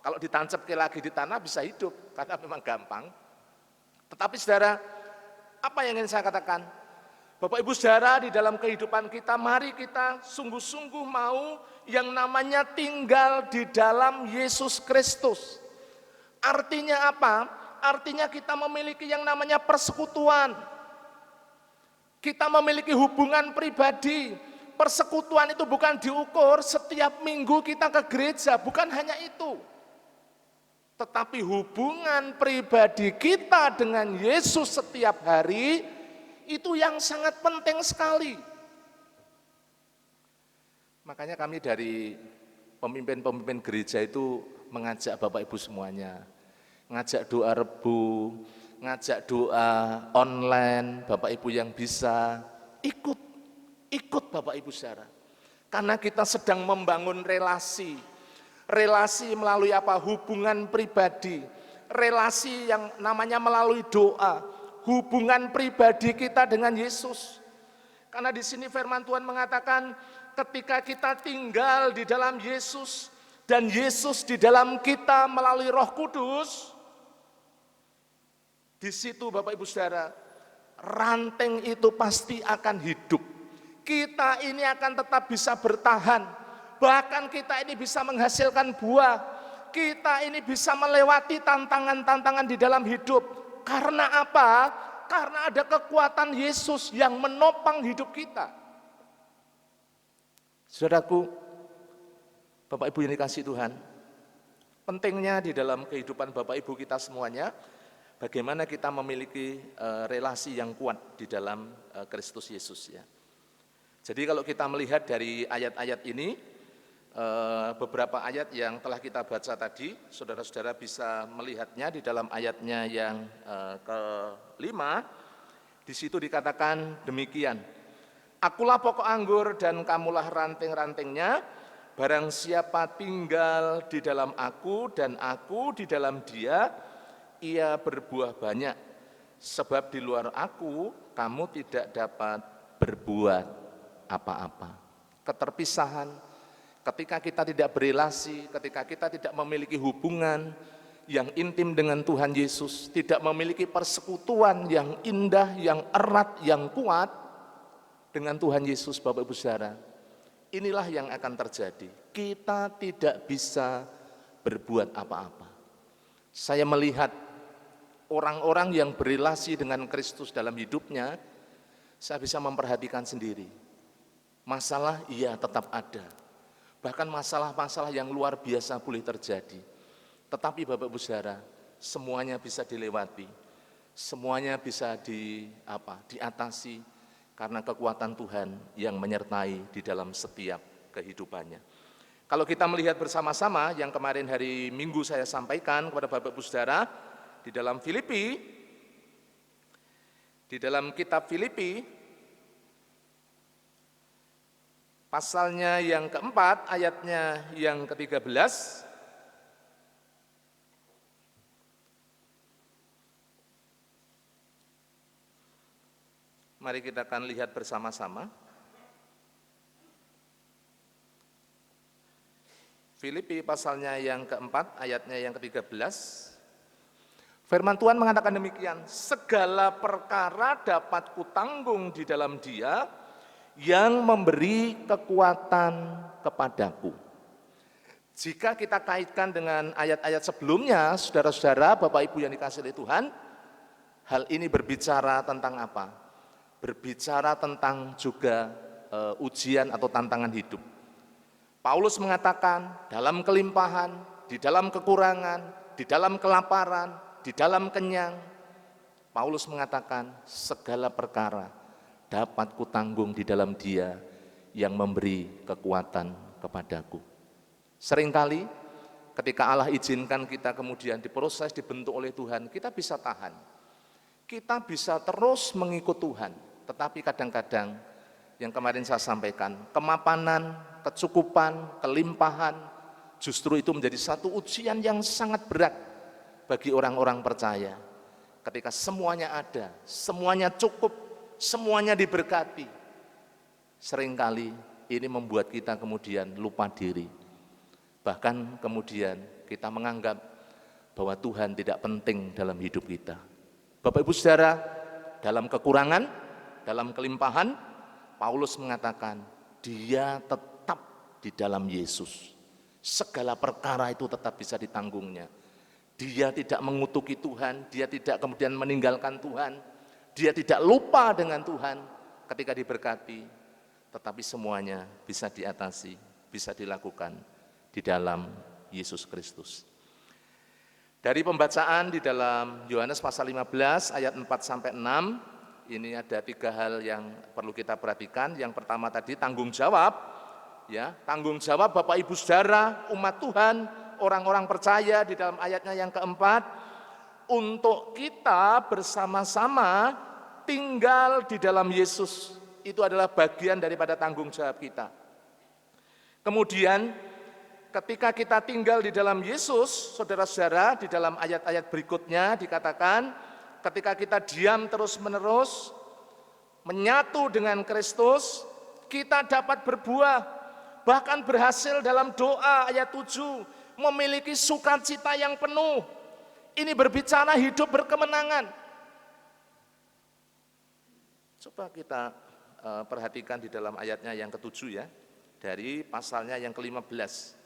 kalau ditancapkan lagi di tanah bisa hidup, karena memang gampang. Tetapi saudara, apa yang ingin saya katakan? Bapak Ibu saudara, di dalam kehidupan kita, mari kita sungguh-sungguh mau yang namanya tinggal di dalam Yesus Kristus. Artinya apa? Artinya kita memiliki yang namanya persekutuan. Kita memiliki hubungan pribadi. Persekutuan itu bukan diukur setiap minggu kita ke gereja, bukan hanya itu. Tetapi hubungan pribadi kita dengan Yesus setiap hari itu yang sangat penting sekali. Makanya kami dari pemimpin-pemimpin gereja itu mengajak Bapak Ibu semuanya, ngajak doa Rebu, ngajak doa online, Bapak Ibu yang bisa ikut Bapak Ibu saudara. Karena kita sedang membangun relasi melalui apa? Hubungan pribadi, relasi yang namanya melalui doa, hubungan pribadi kita dengan Yesus. Karena di sini firman Tuhan mengatakan ketika kita tinggal di dalam Yesus dan Yesus di dalam kita melalui Roh Kudus, di situ Bapak Ibu saudara, ranting itu pasti akan hidup. Kita ini akan tetap bisa bertahan, bahkan kita ini bisa menghasilkan buah, kita ini bisa melewati tantangan-tantangan di dalam hidup. Karena apa? Karena ada kekuatan Yesus yang menopang hidup kita. Saudaraku, Bapak Ibu yang dikasihi Tuhan, pentingnya di dalam kehidupan Bapak Ibu kita semuanya, bagaimana kita memiliki relasi yang kuat di dalam Kristus Yesus ya. Jadi kalau kita melihat dari ayat-ayat ini, beberapa ayat yang telah kita baca tadi, saudara-saudara bisa melihatnya di dalam ayatnya yang ke-5, di situ dikatakan demikian. Akulah pokok anggur dan kamulah ranting-rantingnya, barang siapa tinggal di dalam aku dan aku di dalam dia, ia berbuah banyak. Sebab di luar aku, kamu tidak dapat berbuat apa-apa. Keterpisahan, ketika kita tidak berelasi, ketika kita tidak memiliki hubungan yang intim dengan Tuhan Yesus, tidak memiliki persekutuan yang indah, yang erat, yang kuat dengan Tuhan Yesus, Bapak Ibu saudara, inilah yang akan terjadi. Kita tidak bisa berbuat apa-apa. Saya melihat orang-orang yang berelasi dengan Kristus dalam hidupnya, saya bisa memperhatikan sendiri. Masalah iya tetap ada. Bahkan masalah-masalah yang luar biasa boleh terjadi. Tetapi Bapak Ibu saudara, semuanya bisa dilewati. Semuanya bisa diatasi karena kekuatan Tuhan yang menyertai di dalam setiap kehidupannya. Kalau kita melihat bersama-sama yang kemarin hari Minggu saya sampaikan kepada Bapak Ibu saudara, di dalam Filipi, di dalam kitab Filipi, pasalnya yang keempat, ayatnya yang ke-13, mari kita akan lihat bersama-sama. Filipi pasalnya yang keempat, ayatnya yang ke-13. Firman Tuhan mengatakan demikian, segala perkara dapat kutanggung di dalam Dia yang memberi kekuatan kepadaku. Jika kita kaitkan dengan ayat-ayat sebelumnya, saudara-saudara, Bapak Ibu yang dikasihi oleh Tuhan, hal ini berbicara tentang apa? Berbicara tentang juga ujian atau tantangan hidup. Paulus mengatakan dalam kelimpahan, di dalam kekurangan, di dalam kelaparan, di dalam kenyang, Paulus mengatakan segala perkara dapat kutanggung di dalam Dia yang memberi kekuatan kepadaku. Seringkali ketika Allah izinkan kita kemudian diproses, dibentuk oleh Tuhan, kita bisa tahan. Kita bisa terus mengikut Tuhan. Tetapi kadang-kadang yang kemarin saya sampaikan, kemapanan, kecukupan, kelimpahan, justru itu menjadi satu ujian yang sangat berat bagi orang-orang percaya. Ketika semuanya ada, semuanya cukup, semuanya diberkati, seringkali ini membuat kita kemudian lupa diri. Bahkan kemudian kita menganggap bahwa Tuhan tidak penting dalam hidup kita. Bapak Ibu saudara, dalam kekurangan, dalam kelimpahan, Paulus mengatakan dia tetap di dalam Yesus. Segala perkara itu tetap bisa ditanggungnya. Dia tidak mengutuki Tuhan, dia tidak kemudian meninggalkan Tuhan. Dia tidak lupa dengan Tuhan ketika diberkati, tetapi semuanya bisa diatasi, bisa dilakukan di dalam Yesus Kristus. Dari pembacaan di dalam Yohanes pasal 15 ayat 4 sampai 6, ini ada 3 hal yang perlu kita perhatikan. Yang pertama tadi tanggung jawab, ya, tanggung jawab Bapak Ibu Saudara, umat Tuhan, orang-orang percaya di dalam ayatnya yang keempat, untuk kita bersama-sama tinggal di dalam Yesus. Itu adalah bagian daripada tanggung jawab kita. Kemudian ketika kita tinggal di dalam Yesus, saudara-saudara, di dalam ayat-ayat berikutnya dikatakan, ketika kita diam terus-menerus, menyatu dengan Kristus, kita dapat berbuah, bahkan berhasil dalam doa ayat 7, memiliki sukacita yang penuh. Ini berbicara hidup berkemenangan. Coba kita perhatikan di dalam ayatnya yang ke-7 ya, dari pasalnya yang ke-15.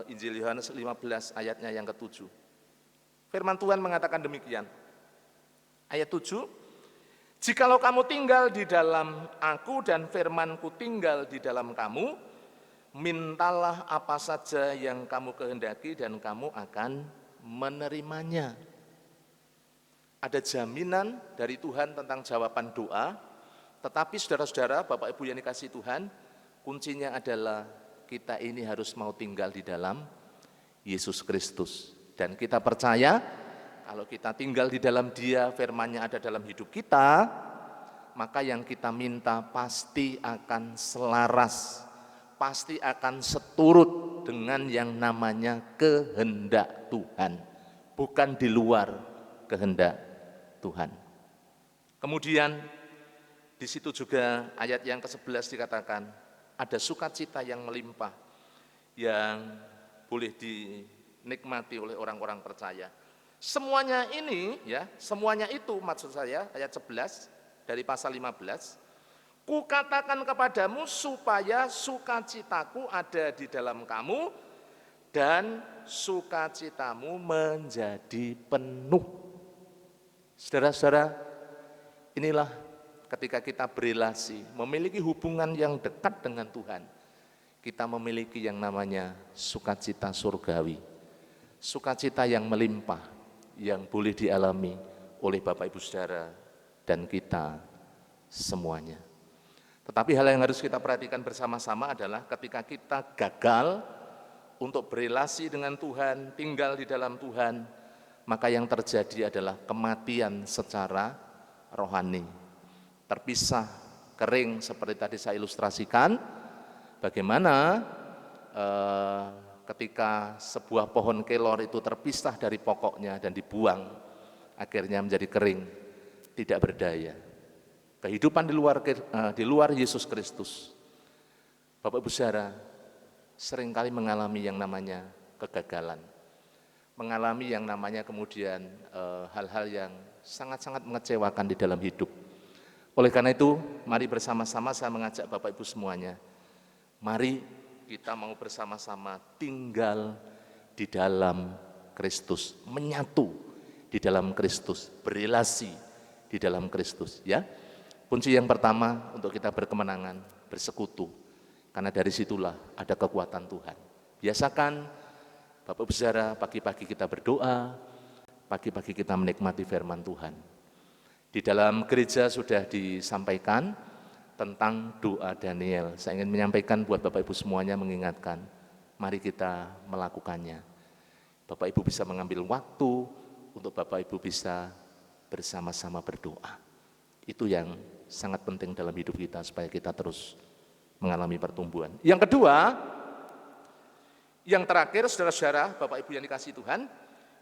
Injil Yohanes 15 ayatnya yang ke-7. Firman Tuhan mengatakan demikian. Ayat 7, jikalau kamu tinggal di dalam aku dan firmanku tinggal di dalam kamu, mintalah apa saja yang kamu kehendaki dan kamu akan menerimanya. Ada jaminan dari Tuhan tentang jawaban doa, tetapi saudara-saudara, Bapak Ibu yang dikasihi Tuhan, kuncinya adalah kita ini harus mau tinggal di dalam Yesus Kristus. Dan kita percaya kalau kita tinggal di dalam Dia, firman-Nya ada dalam hidup kita, maka yang kita minta pasti akan selaras, pasti akan seturut dengan yang namanya kehendak Tuhan, bukan di luar kehendak Tuhan. Kemudian di situ juga ayat yang ke-11 dikatakan, ada sukacita yang melimpah yang boleh dinikmati oleh orang-orang percaya. Semuanya ini ya, semuanya itu maksud saya ayat 11 dari pasal 15. Kukatakan kepadamu supaya sukacitaku ada di dalam kamu dan sukacitamu menjadi penuh. Saudara-saudara, inilah ketika kita berelasi, memiliki hubungan yang dekat dengan Tuhan, kita memiliki yang namanya sukacita surgawi, sukacita yang melimpah, yang boleh dialami oleh Bapak Ibu Saudara dan kita semuanya. Tetapi hal yang harus kita perhatikan bersama-sama adalah ketika kita gagal untuk berelasi dengan Tuhan, tinggal di dalam Tuhan, maka yang terjadi adalah kematian secara rohani. Terpisah, kering seperti tadi saya ilustrasikan, bagaimana ketika sebuah pohon kelor itu terpisah dari pokoknya dan dibuang, akhirnya menjadi kering, tidak berdaya. Kehidupan di luar Yesus Kristus, Bapak Ibu Saudara, seringkali mengalami yang namanya kegagalan, mengalami yang namanya kemudian hal-hal yang sangat-sangat mengecewakan di dalam hidup. Oleh karena itu, mari bersama-sama saya mengajak Bapak Ibu semuanya, mari kita mau bersama-sama tinggal di dalam Kristus, menyatu di dalam Kristus, berelasi di dalam Kristus, ya. Kunci yang pertama untuk kita berkemenangan, bersekutu, karena dari situlah ada kekuatan Tuhan. Biasakan Bapak Ibu Saudara, pagi-pagi kita berdoa, pagi-pagi kita menikmati firman Tuhan. Di dalam gereja sudah disampaikan tentang doa Daniel. Saya ingin menyampaikan buat Bapak Ibu semuanya, mengingatkan, mari kita melakukannya. Bapak Ibu bisa mengambil waktu untuk Bapak Ibu bisa bersama-sama berdoa. Itu yang sangat penting dalam hidup kita supaya kita terus mengalami pertumbuhan. Yang kedua, yang terakhir saudara-saudara, Bapak Ibu yang dikasihi Tuhan,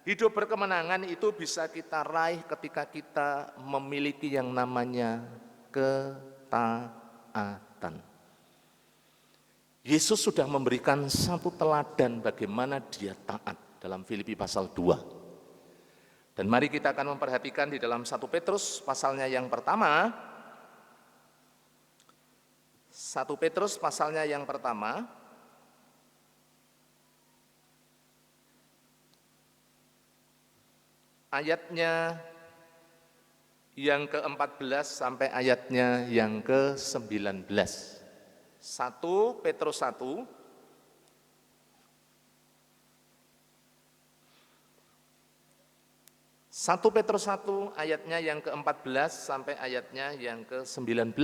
hidup berkemenangan itu bisa kita raih ketika kita memiliki yang namanya ketaatan. Yesus sudah memberikan satu teladan bagaimana dia taat dalam Filipi pasal 2. Dan mari kita akan memperhatikan di dalam 1 Petrus pasalnya yang pertama. 1 Petrus pasalnya yang pertama. Ayatnya yang ke-14 sampai ayatnya yang ke-19. 1 Petrus 1 1 Petrus 1 ayatnya yang ke-14 sampai ayatnya yang ke-19.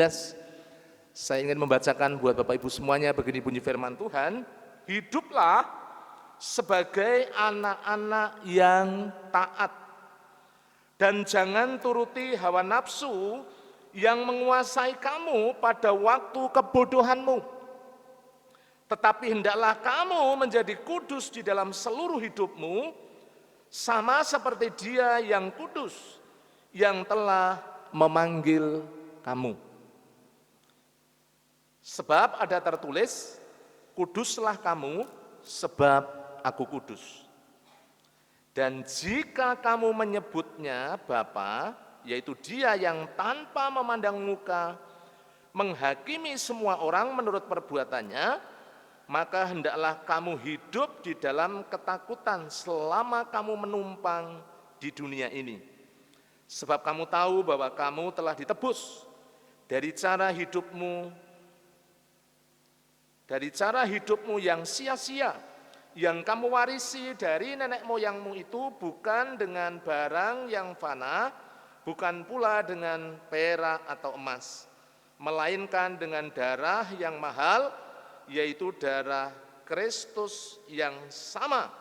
Saya ingin membacakan buat Bapak Ibu semuanya, begini bunyi firman Tuhan, hiduplah sebagai anak-anak yang taat, dan jangan turuti hawa nafsu yang menguasai kamu pada waktu kebodohanmu. Tetapi hendaklah kamu menjadi kudus di dalam seluruh hidupmu, sama seperti Dia yang kudus, yang telah memanggil kamu. Sebab ada tertulis, kuduslah kamu sebab aku kudus. Dan jika kamu menyebutnya Bapa, yaitu Dia yang tanpa memandang muka menghakimi semua orang menurut perbuatannya, maka hendaklah kamu hidup di dalam ketakutan selama kamu menumpang di dunia ini. Sebab kamu tahu bahwa kamu telah ditebus dari cara hidupmu yang sia-sia, yang kamu warisi dari nenek moyangmu itu, bukan dengan barang yang fana, bukan pula dengan perak atau emas, melainkan dengan darah yang mahal, yaitu darah Kristus yang sama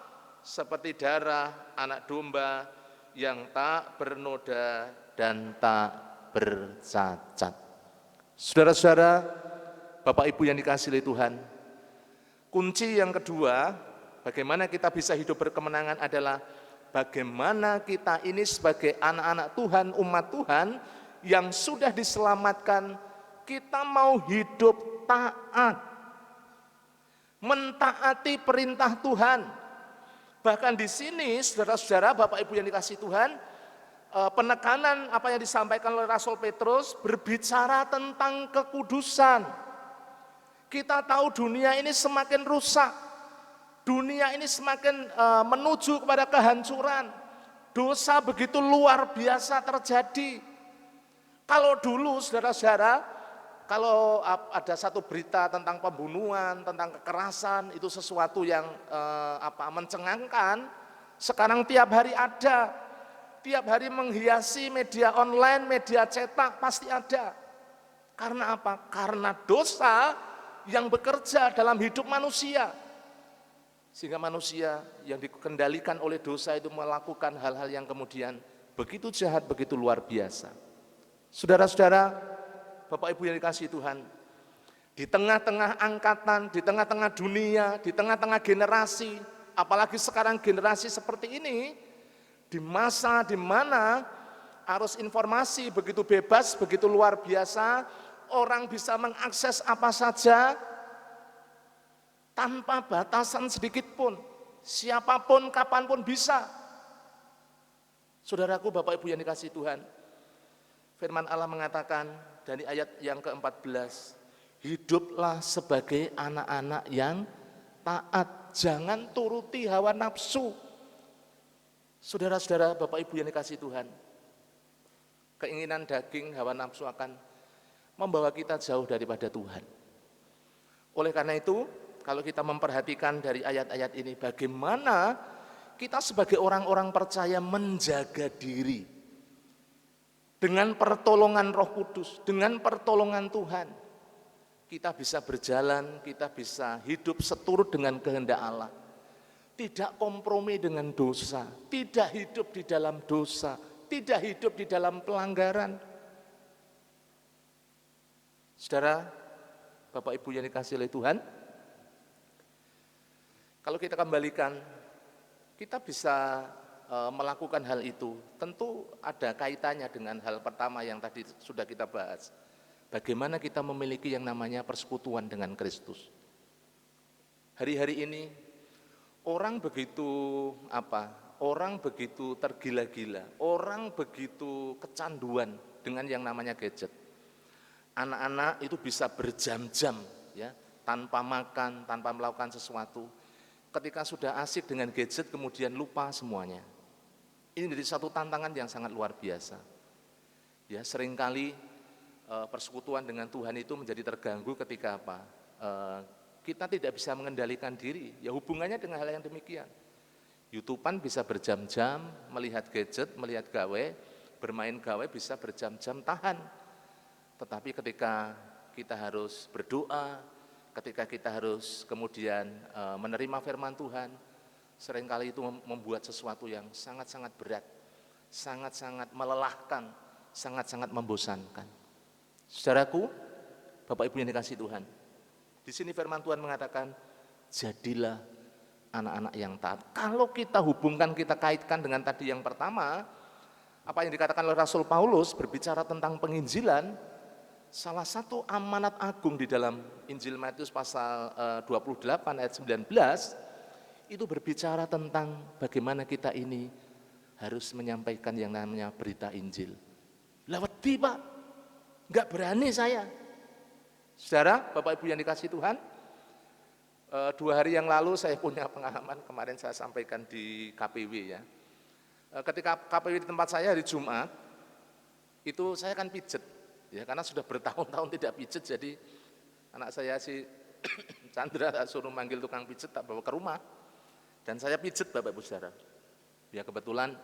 seperti darah anak domba yang tak bernoda dan tak bercacat. Saudara-saudara, Bapak Ibu yang dikasihi oleh Tuhan, kunci yang kedua, bagaimana kita bisa hidup berkemenangan adalah bagaimana kita ini sebagai anak-anak Tuhan, umat Tuhan yang sudah diselamatkan, kita mau hidup taat, mentaati perintah Tuhan. Bahkan di sini, saudara-saudara, Bapak Ibu yang dikasihi Tuhan, penekanan apa yang disampaikan oleh Rasul Petrus berbicara tentang kekudusan. Kita tahu dunia ini semakin rusak, dunia ini semakin menuju kepada kehancuran. Dosa begitu luar biasa terjadi. Kalau dulu, saudara-saudara, kalau ada satu berita tentang pembunuhan, tentang kekerasan, itu sesuatu yang mencengangkan. Sekarang tiap hari ada, tiap hari menghiasi media online, media cetak pasti ada. Karena apa? Karena dosa yang bekerja dalam hidup manusia. Sehingga manusia yang dikendalikan oleh dosa itu melakukan hal-hal yang kemudian begitu jahat, begitu luar biasa. Saudara-saudara, Bapak Ibu yang dikasihi Tuhan, di tengah-tengah angkatan, di tengah-tengah dunia, di tengah-tengah generasi, apalagi sekarang generasi seperti ini, di masa di mana arus informasi begitu bebas, begitu luar biasa, orang bisa mengakses apa saja tanpa batasan sedikit pun, siapapun, kapanpun bisa. Saudaraku, Bapak Ibu yang dikasihi Tuhan, firman Allah mengatakan dari ayat yang ke-14, hiduplah sebagai anak-anak yang taat, jangan turuti hawa nafsu. Saudara-saudara, Bapak Ibu yang dikasihi Tuhan, keinginan daging, hawa nafsu akan membawa kita jauh daripada Tuhan. Oleh karena itu, kalau kita memperhatikan dari ayat-ayat ini, bagaimana kita sebagai orang-orang percaya menjaga diri dengan pertolongan Roh Kudus, dengan pertolongan Tuhan, kita bisa berjalan, kita bisa hidup seturut dengan kehendak Allah. Tidak kompromi dengan dosa, tidak hidup di dalam dosa, tidak hidup di dalam pelanggaran. Saudara, Bapak Ibu yang dikasihi oleh Tuhan, kalau kita kembalikan, kita bisa melakukan hal itu, tentu ada kaitannya dengan hal pertama yang tadi sudah kita bahas. Bagaimana kita memiliki yang namanya persekutuan dengan Kristus. Hari-hari ini orang begitu Orang begitu tergila-gila, orang begitu kecanduan dengan yang namanya gadget. Anak-anak itu bisa berjam-jam ya, tanpa makan, tanpa melakukan sesuatu. Ketika sudah asik dengan gadget kemudian lupa semuanya. Ini menjadi satu tantangan yang sangat luar biasa. Ya, seringkali persekutuan dengan Tuhan itu menjadi terganggu ketika kita tidak bisa mengendalikan diri. Ya, hubungannya dengan hal yang demikian. YouTubean bisa berjam-jam, melihat gadget, melihat gawe, bermain gawe bisa berjam-jam tahan. Tetapi ketika kita harus berdoa, ketika kita harus kemudian menerima firman Tuhan, seringkali itu membuat sesuatu yang sangat-sangat berat, sangat-sangat melelahkan, sangat-sangat membosankan. Saudaraku, Bapak Ibu yang dikasihi Tuhan, di sini firman Tuhan mengatakan, jadilah anak-anak yang taat. Kalau kita hubungkan, kita kaitkan dengan tadi yang pertama, apa yang dikatakan oleh Rasul Paulus berbicara tentang penginjilan, salah satu amanat agung di dalam Injil Matius pasal 28 ayat 19, itu berbicara tentang bagaimana kita ini harus menyampaikan yang namanya berita Injil. Lewati Pak, enggak berani saya. Saudara, Bapak Ibu yang dikasihi Tuhan, 2 hari yang lalu saya punya pengalaman, kemarin saya sampaikan di KPW ya. Ketika KPW di tempat saya hari Jumat, itu saya kan pijet, ya karena sudah bertahun-tahun tidak pijet, jadi anak saya si Chandra tak suruh manggil tukang pijet, tak bawa ke rumah, dan saya pijet Bapak Ibu Saudara. Ya kebetulan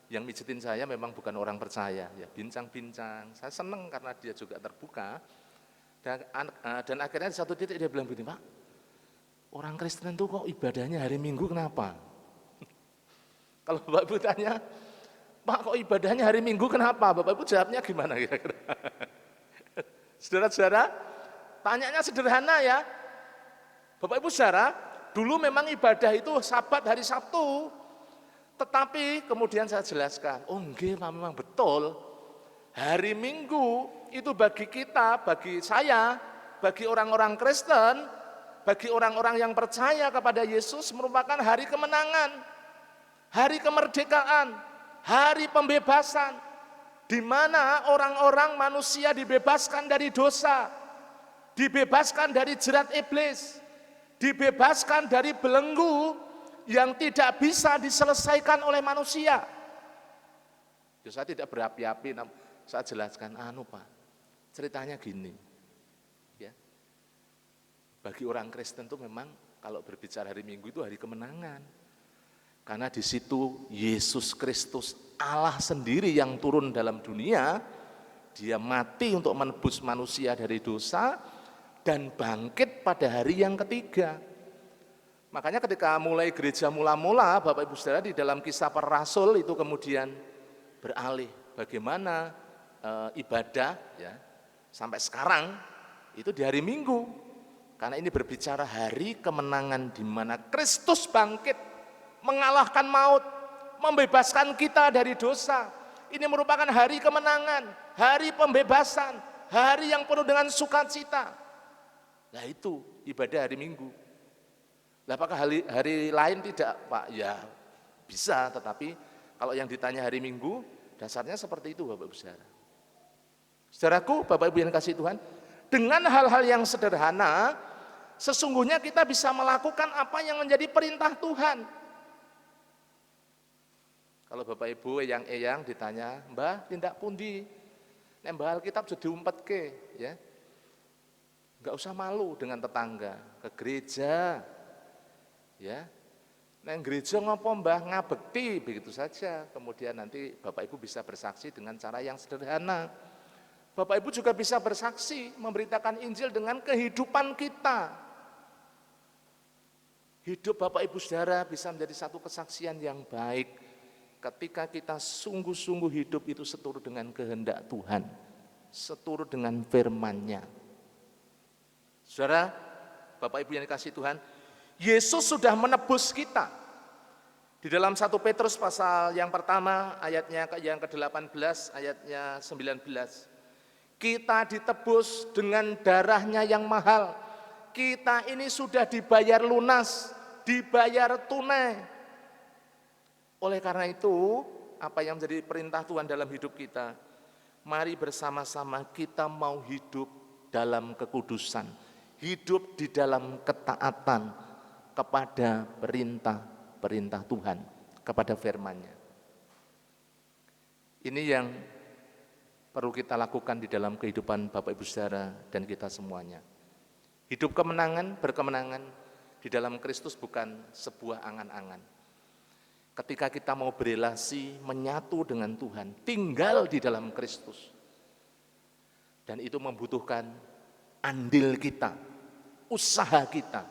yang mijetin saya memang bukan orang percaya, ya bincang-bincang, saya senang karena dia juga terbuka, dan akhirnya di satu titik dia bilang begini, Pak, orang Kristen itu kok ibadahnya hari Minggu kenapa? Kalau Bapak Ibu tanya, Pak kok ibadahnya hari Minggu kenapa? Bapak Ibu jawabnya gimana kira-kira? Saudara-saudara, tanyanya sederhana ya. Bapak Ibu saudara, dulu memang ibadah itu Sabat hari Sabtu. Tetapi kemudian saya jelaskan, oh enggak memang betul. Hari Minggu itu bagi kita, bagi saya, bagi orang-orang Kristen, bagi orang-orang yang percaya kepada Yesus merupakan hari kemenangan, hari kemerdekaan, hari pembebasan, di mana orang-orang manusia dibebaskan dari dosa, dibebaskan dari jerat iblis, dibebaskan dari belenggu yang tidak bisa diselesaikan oleh manusia. Ya, saya tidak berapi-api, saya jelaskan, Pak, ceritanya gini, ya. Bagi orang Kristen itu memang kalau berbicara hari Minggu itu hari kemenangan. Karena di situ Yesus Kristus Allah sendiri yang turun dalam dunia, dia mati untuk menebus manusia dari dosa dan bangkit pada hari yang ketiga. Makanya ketika mulai gereja mula-mula, Bapak Ibu Saudara, di dalam Kisah Para Rasul itu kemudian beralih bagaimana ibadah ya sampai sekarang itu di hari Minggu. Karena ini berbicara hari kemenangan di mana Kristus bangkit, mengalahkan maut, membebaskan kita dari dosa. Ini merupakan hari kemenangan, hari pembebasan, hari yang penuh dengan sukacita. Nah itu ibadah hari Minggu. Nah, apakah hari lain tidak, Pak? Ya bisa, tetapi kalau yang ditanya hari Minggu, dasarnya seperti itu Bapak Ibu Saudara. Saudaraku, Bapak Ibu yang kasih Tuhan, dengan hal-hal yang sederhana, sesungguhnya kita bisa melakukan apa yang menjadi perintah Tuhan. Kalau Bapak Ibu eyang ditanya, Mbah tindak pundi, nembah Alkitab jadi umpetke, ya, nggak usah malu dengan tetangga, ke gereja, ya, neng gereja ngopo Mbah ngabekti, begitu saja. Kemudian nanti Bapak Ibu bisa bersaksi dengan cara yang sederhana. Bapak Ibu juga bisa bersaksi, memberitakan Injil dengan kehidupan kita. Hidup Bapak Ibu Saudara bisa menjadi satu kesaksian yang baik ketika kita sungguh-sungguh hidup itu seturut dengan kehendak Tuhan, seturut dengan firman-Nya. Saudara, Bapak Ibu yang dikasihi Tuhan, Yesus sudah menebus kita. Di dalam 1 Petrus pasal yang pertama ayatnya yang ke-18 ayatnya 19. Kita ditebus dengan darahnya yang mahal. Kita ini sudah dibayar lunas, dibayar tunai. Oleh karena itu, apa yang menjadi perintah Tuhan dalam hidup kita? Mari bersama-sama kita mau hidup dalam kekudusan, hidup di dalam ketaatan kepada perintah Tuhan, kepada firman-Nya. Ini yang perlu kita lakukan di dalam kehidupan Bapak Ibu Saudara dan kita semuanya. Hidup kemenangan, berkemenangan di dalam Kristus bukan sebuah angan-angan. ketika kita mau berelasi, menyatu dengan Tuhan, tinggal di dalam Kristus. Dan itu membutuhkan andil kita, usaha kita,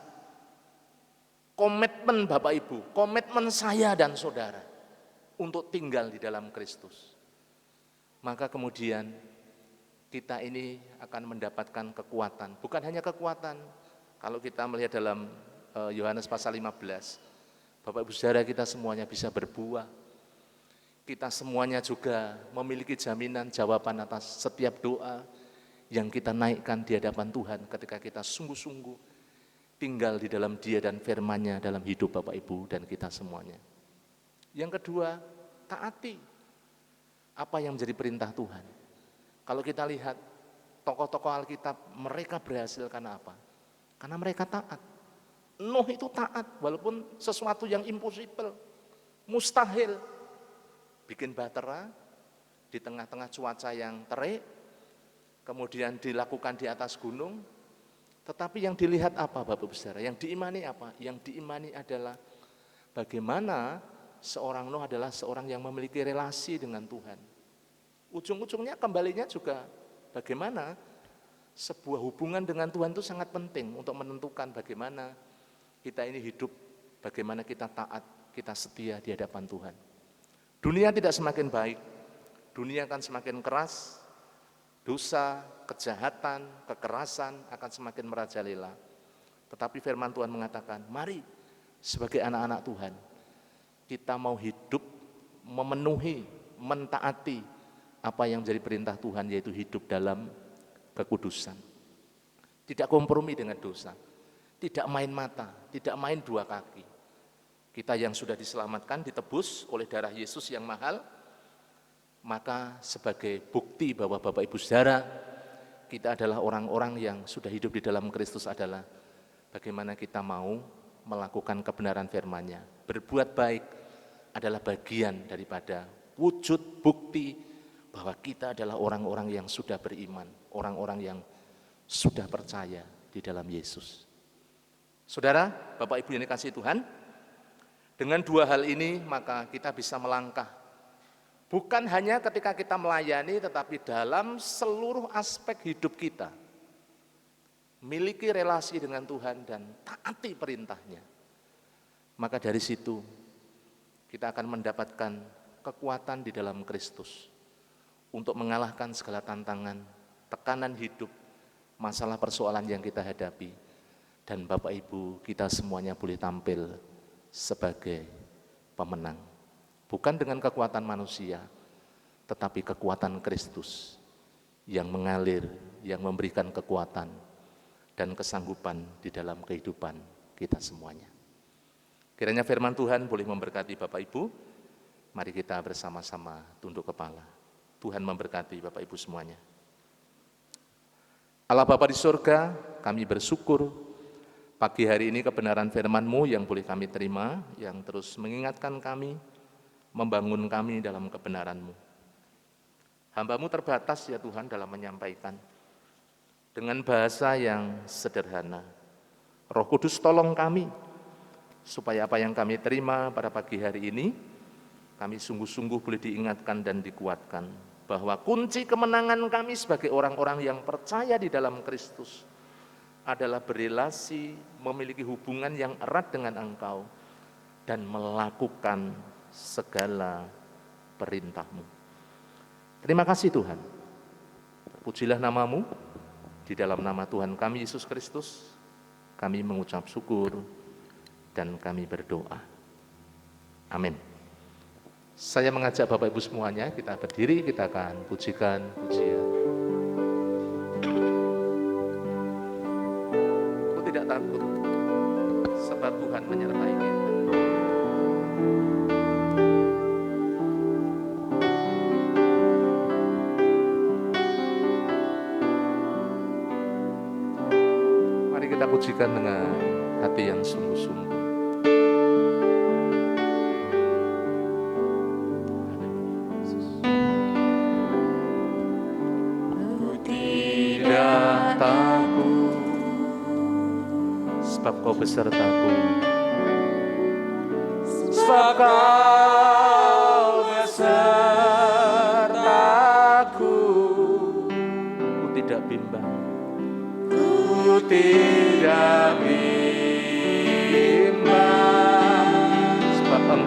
komitmen Bapak Ibu, komitmen saya dan saudara untuk tinggal di dalam Kristus. Maka kemudian kita ini akan mendapatkan kekuatan, bukan hanya kekuatan. Kalau kita melihat dalam Yohanes pasal 15, Bapak Ibu Saudara, kita semuanya bisa berbuah. Kita semuanya juga memiliki jaminan jawaban atas setiap doa yang kita naikkan di hadapan Tuhan ketika kita sungguh-sungguh tinggal di dalam Dia dan firman-Nya dalam hidup Bapak Ibu dan kita semuanya. Yang kedua, taati apa yang menjadi perintah Tuhan. Kalau kita lihat tokoh-tokoh Alkitab, mereka berhasil karena apa? Karena mereka taat. Nuh itu taat, walaupun sesuatu yang impossible, mustahil. Bikin bahtera di tengah-tengah cuaca yang terik, kemudian dilakukan di atas gunung. Tetapi yang dilihat apa Bapak Ibu Saudara? Yang diimani apa? Yang diimani adalah bagaimana seorang Nuh adalah seorang yang memiliki relasi dengan Tuhan. Ujung-ujungnya kembalinya juga bagaimana sebuah hubungan dengan Tuhan itu sangat penting untuk menentukan bagaimana kita ini hidup, bagaimana kita taat, kita setia di hadapan Tuhan. Dunia tidak semakin baik, dunia akan semakin keras, dosa, kejahatan, kekerasan akan semakin merajalela. Tetapi firman Tuhan mengatakan, mari sebagai anak-anak Tuhan, kita mau hidup, memenuhi, mentaati apa yang menjadi perintah Tuhan, yaitu hidup dalam kekudusan. Tidak kompromi dengan dosa. Tidak main mata, tidak main dua kaki. Kita yang sudah diselamatkan, ditebus oleh darah Yesus yang mahal, maka sebagai bukti bahwa Bapak Ibu Saudara, kita adalah orang-orang yang sudah hidup di dalam Kristus adalah bagaimana kita mau melakukan kebenaran firman-Nya. Berbuat baik adalah bagian daripada wujud bukti bahwa kita adalah orang-orang yang sudah beriman, orang-orang yang sudah percaya di dalam Yesus. Saudara, Bapak Ibu yang dikasihi Tuhan, dengan dua hal ini maka kita bisa melangkah. Bukan hanya ketika kita melayani, tetapi dalam seluruh aspek hidup kita. Miliki relasi dengan Tuhan dan taati perintahnya. Maka dari situ kita akan mendapatkan kekuatan di dalam Kristus untuk mengalahkan segala tantangan, tekanan hidup, masalah persoalan yang kita hadapi. Dan Bapak Ibu kita semuanya boleh tampil sebagai pemenang. Bukan dengan kekuatan manusia, tetapi kekuatan Kristus yang mengalir, yang memberikan kekuatan dan kesanggupan di dalam kehidupan kita semuanya. Kiranya firman Tuhan boleh memberkati Bapak Ibu. Mari kita bersama-sama tunduk kepala. Tuhan memberkati Bapak Ibu semuanya. Allah Bapa di surga, kami bersyukur pagi hari ini kebenaran firman-Mu yang boleh kami terima, yang terus mengingatkan kami, membangun kami dalam kebenaran-Mu. Hamba-Mu terbatas ya Tuhan dalam menyampaikan, dengan bahasa yang sederhana. Roh Kudus tolong kami, supaya apa yang kami terima pada pagi hari ini, kami sungguh-sungguh boleh diingatkan dan dikuatkan, bahwa kunci kemenangan kami sebagai orang-orang yang percaya di dalam Kristus, adalah berelasi, memiliki hubungan yang erat dengan Engkau, dan melakukan segala perintah-Mu. Terima kasih Tuhan. Pujilah nama-Mu, di dalam nama Tuhan kami Yesus Kristus, kami mengucap syukur, dan kami berdoa. Amin. Saya mengajak Bapak Ibu semuanya, kita berdiri, kita akan pujikan pujian. Tidak takut, sebab Tuhan menyertai kita. Mari kita pujikan dengan hati yang sungguh-sungguh. Tidak takut, sebab Kau besertaku. Sebab Kau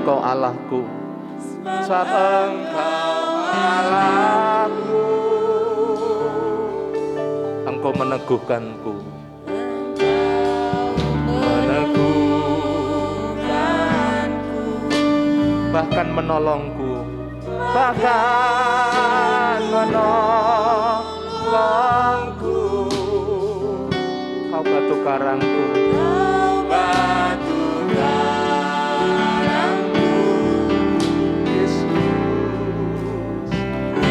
Engkau Allahku, sebab Engkau Allahku. Engkau meneguhkanku, bahkan menolongku, Kau batu karangku,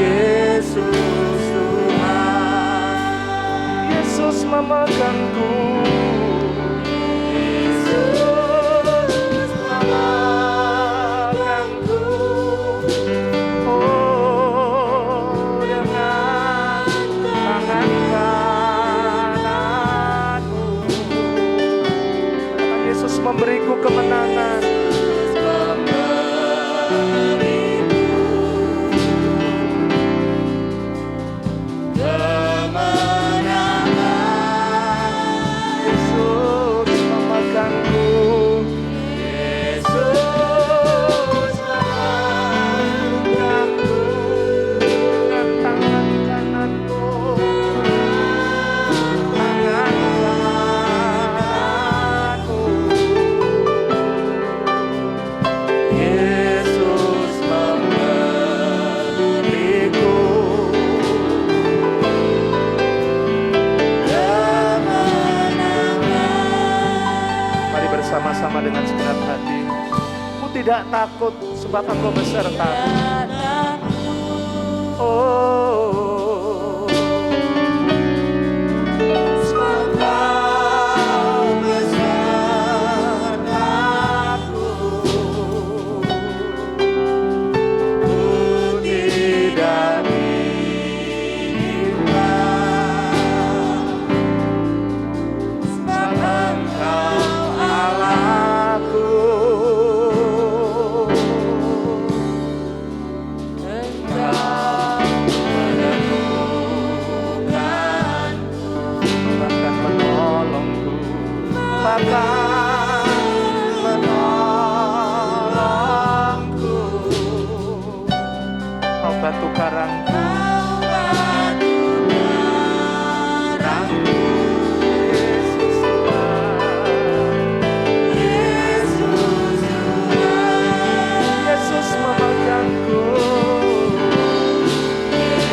Yesus Tuhan, Yesus memegangku, Yesus memegangku, oh dengan tangan kananmu, Yesus memberiku kemenangan. Sama-sama dengan segenap hati, ku tidak takut sebab Engkau besertaku. Oh, sebab Kau besertaku, ku tidak menolongku, Kau batu karangku, Yesus Tuhan, Yesus Tuhan, Yesus memegangku,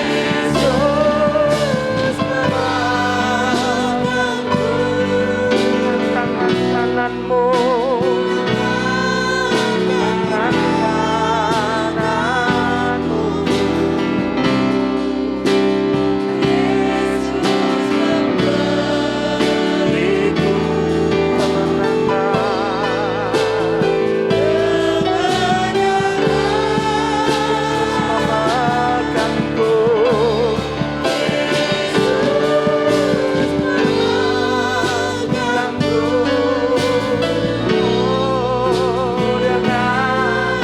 Yesus memegangku, tangan kananmu, tangan kananmu, Yesus memberiku kemenangan, Yesus memegangku, Yesus memegangku, oh dengan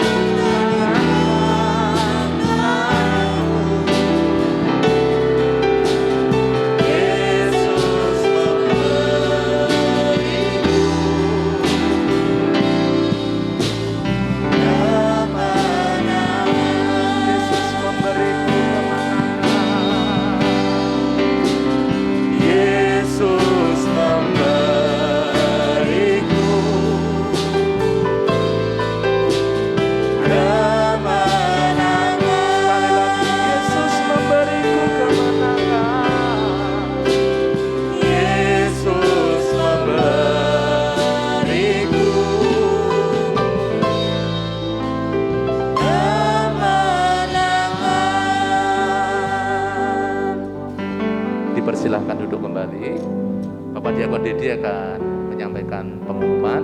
Yesus memberiku kemenangan, Yesus memberiku kemenangan. Sekali lagi, Yesus memberiku kemenangan, Yesus memberiku kemenangan. Dipersilahkan duduk kembali. Bapak Diakon Dedi akan menyampaikan pengumuman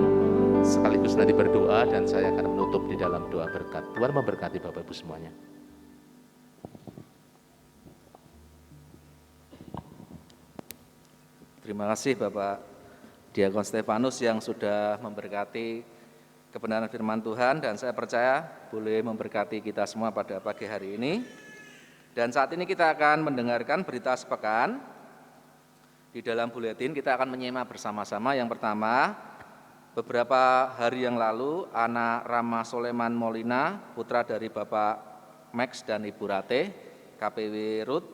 sekaligus nanti berdoa dan saya akan menutup di dalam doa berkat. Tuhan memberkati Bapak Ibu semuanya. Terima kasih Bapak Diakon Stefanus yang sudah memberkati kebenaran firman Tuhan, dan saya percaya boleh memberkati kita semua pada pagi hari ini. Dan saat ini kita akan mendengarkan berita sepekan. Di dalam buletin kita akan menyimak bersama-sama. Yang pertama, beberapa hari yang lalu anak Rama Soleman Molina, putra dari Bapak Max dan Ibu Rate, KPW Rut,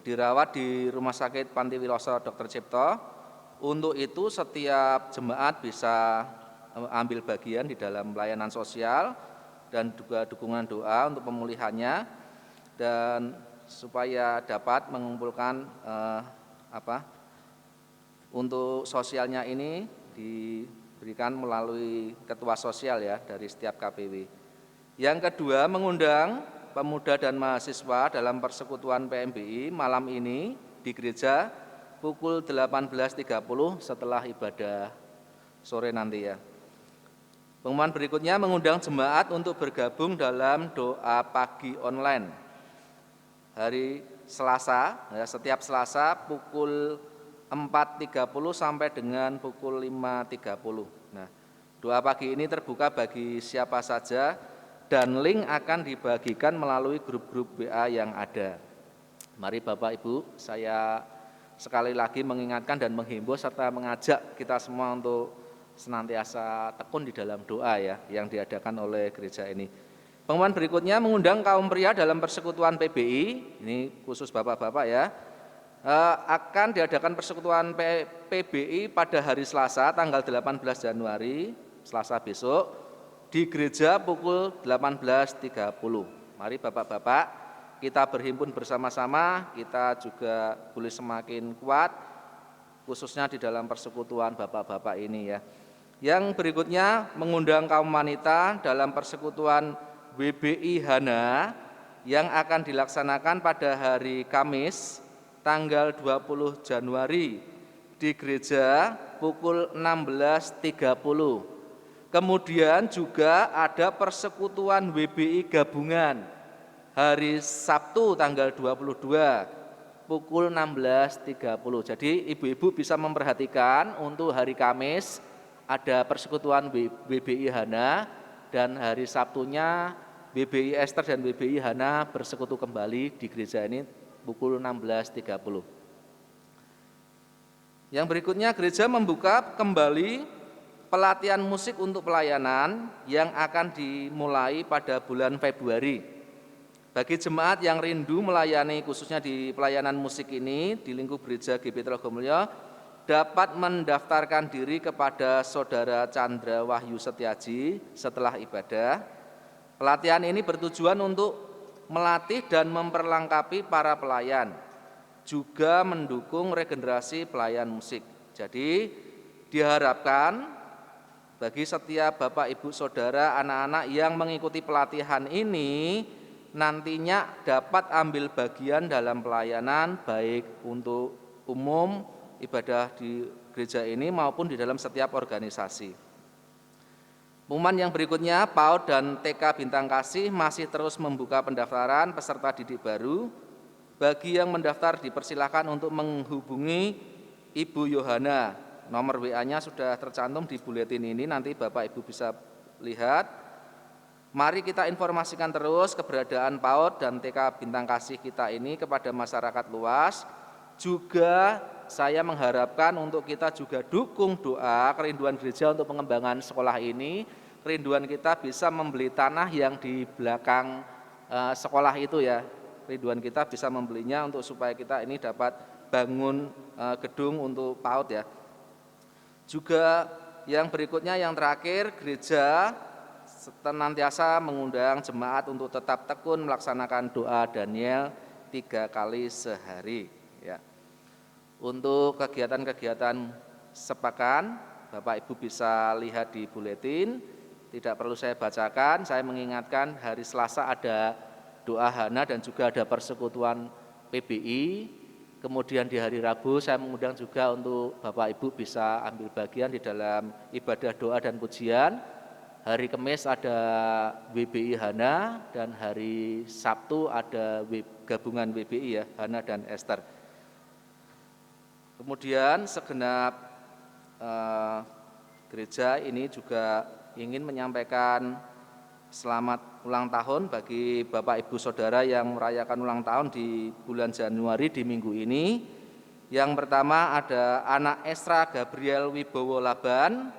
dirawat di Rumah Sakit Pantiwiloso Dr. Cipto. Untuk itu setiap jemaat bisa ambil bagian di dalam pelayanan sosial dan juga dukungan doa untuk pemulihannya dan supaya dapat mengumpulkan untuk sosialnya ini diberikan melalui ketua sosial ya dari setiap KPW. Yang kedua, mengundang pemuda dan mahasiswa dalam persekutuan PMBI malam ini di gereja pukul 18.30 setelah ibadah sore nanti ya. Pengumuman berikutnya mengundang jemaat untuk bergabung dalam doa pagi online hari Selasa, ya, setiap Selasa pukul 4.30 sampai dengan pukul 5.30. Nah, doa pagi ini terbuka bagi siapa saja dan link akan dibagikan melalui grup-grup WA yang ada. Mari Bapak Ibu, saya sekali lagi mengingatkan dan menghimbau serta mengajak kita semua untuk senantiasa tekun di dalam doa ya yang diadakan oleh gereja ini. Pengumuman berikutnya mengundang kaum pria dalam persekutuan PBI, ini khusus bapak-bapak ya, akan diadakan persekutuan PBI pada hari Selasa tanggal 18 Januari, Selasa besok, di gereja pukul 18.30. Mari bapak-bapak kita berhimpun bersama-sama, kita juga boleh semakin kuat, khususnya di dalam persekutuan bapak-bapak ini ya. Yang berikutnya mengundang kaum wanita dalam persekutuan WBI Hana yang akan dilaksanakan pada hari Kamis tanggal 20 Januari di gereja pukul 16.30. Kemudian juga ada persekutuan WBI gabungan hari Sabtu tanggal 22 pukul 16.30. Jadi ibu-ibu bisa memperhatikan untuk hari Kamis ada persekutuan WBI Hana dan hari Sabtunya WBI Esther dan WBI Hana bersekutu kembali di gereja ini pukul 16.30. Yang berikutnya gereja membuka kembali pelatihan musik untuk pelayanan yang akan dimulai pada bulan Februari. Bagi jemaat yang rindu melayani khususnya di pelayanan musik ini di lingkup gereja GP Telogomulyo dapat mendaftarkan diri kepada Saudara Chandra Wahyu Setiaji setelah ibadah. Pelatihan ini bertujuan untuk melatih dan memperlengkapi para pelayan, juga mendukung regenerasi pelayan musik. Jadi diharapkan bagi setiap Bapak Ibu Saudara anak-anak yang mengikuti pelatihan ini nantinya dapat ambil bagian dalam pelayanan baik untuk umum ibadah di gereja ini maupun di dalam setiap organisasi. Pengumuman yang berikutnya, PAUD dan TK Bintang Kasih masih terus membuka pendaftaran peserta didik baru. Bagi yang mendaftar dipersilakan untuk menghubungi Ibu Yohana. Nomor WA-nya sudah tercantum di buletin ini, nanti Bapak Ibu bisa lihat. Mari kita informasikan terus keberadaan PAUD dan TK Bintang Kasih kita ini kepada masyarakat luas. Juga saya mengharapkan untuk kita juga dukung doa kerinduan gereja untuk pengembangan sekolah ini. Kerinduan kita bisa membeli tanah yang di belakang sekolah itu ya. Kerinduan kita bisa membelinya untuk supaya kita ini dapat bangun gedung untuk PAUD ya. Juga yang berikutnya yang terakhir, gereja senantiasa mengundang jemaat untuk tetap tekun melaksanakan doa Daniel 3 kali sehari ya. Untuk kegiatan-kegiatan sepekan Bapak Ibu bisa lihat di buletin, tidak perlu saya bacakan. Saya mengingatkan hari Selasa ada doa Hana dan juga ada persekutuan PBI. Kemudian di hari Rabu saya mengundang juga untuk Bapak Ibu bisa ambil bagian di dalam ibadah doa dan pujian. Hari Kamis ada WBI Hana dan hari Sabtu ada gabungan WBI ya, Hana dan Esther. Kemudian segenap gereja ini juga ingin menyampaikan selamat ulang tahun bagi Bapak Ibu Saudara yang merayakan ulang tahun di bulan Januari di minggu ini. Yang pertama ada anak Esra Gabriel Wibowo Laban,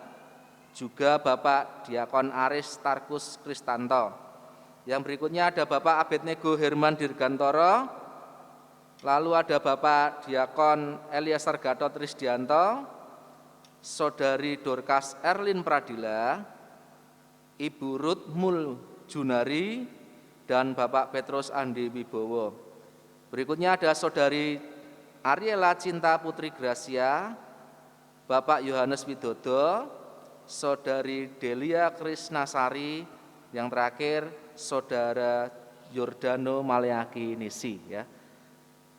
juga Bapak Diakon Aris Tarkus Kristanto. Yang berikutnya ada Bapak Abednego Herman Dirgantoro, lalu ada Bapak Diakon Eliezer Gatot Risdianto, Saudari Dorcas Erlin Pradila, Ibu Ruth Mul Junari, dan Bapak Petrus Andi Wibowo. Berikutnya ada Saudari Ariela Cinta Putri Gracia, Bapak Yohanes Widodo, Saudari Delia Krisnasari, yang terakhir Saudara Yordano Maleaki Nisi. Ya.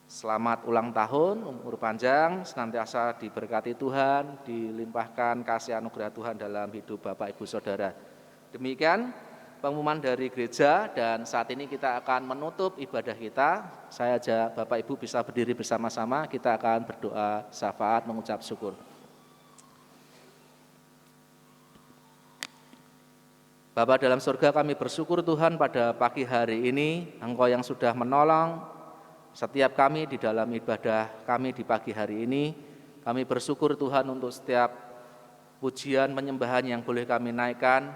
Selamat ulang tahun, umur panjang, senantiasa diberkati Tuhan, dilimpahkan kasih anugerah Tuhan dalam hidup Bapak Ibu Saudara. Demikian pengumuman dari gereja, dan saat ini kita akan menutup ibadah kita. Saya ajak Bapak Ibu bisa berdiri bersama-sama, kita akan berdoa syafaat mengucap syukur. Bapa dalam surga, kami bersyukur Tuhan pada pagi hari ini, Engkau yang sudah menolong setiap kami di dalam ibadah kami di pagi hari ini. Kami bersyukur Tuhan untuk setiap pujian penyembahan yang boleh kami naikkan,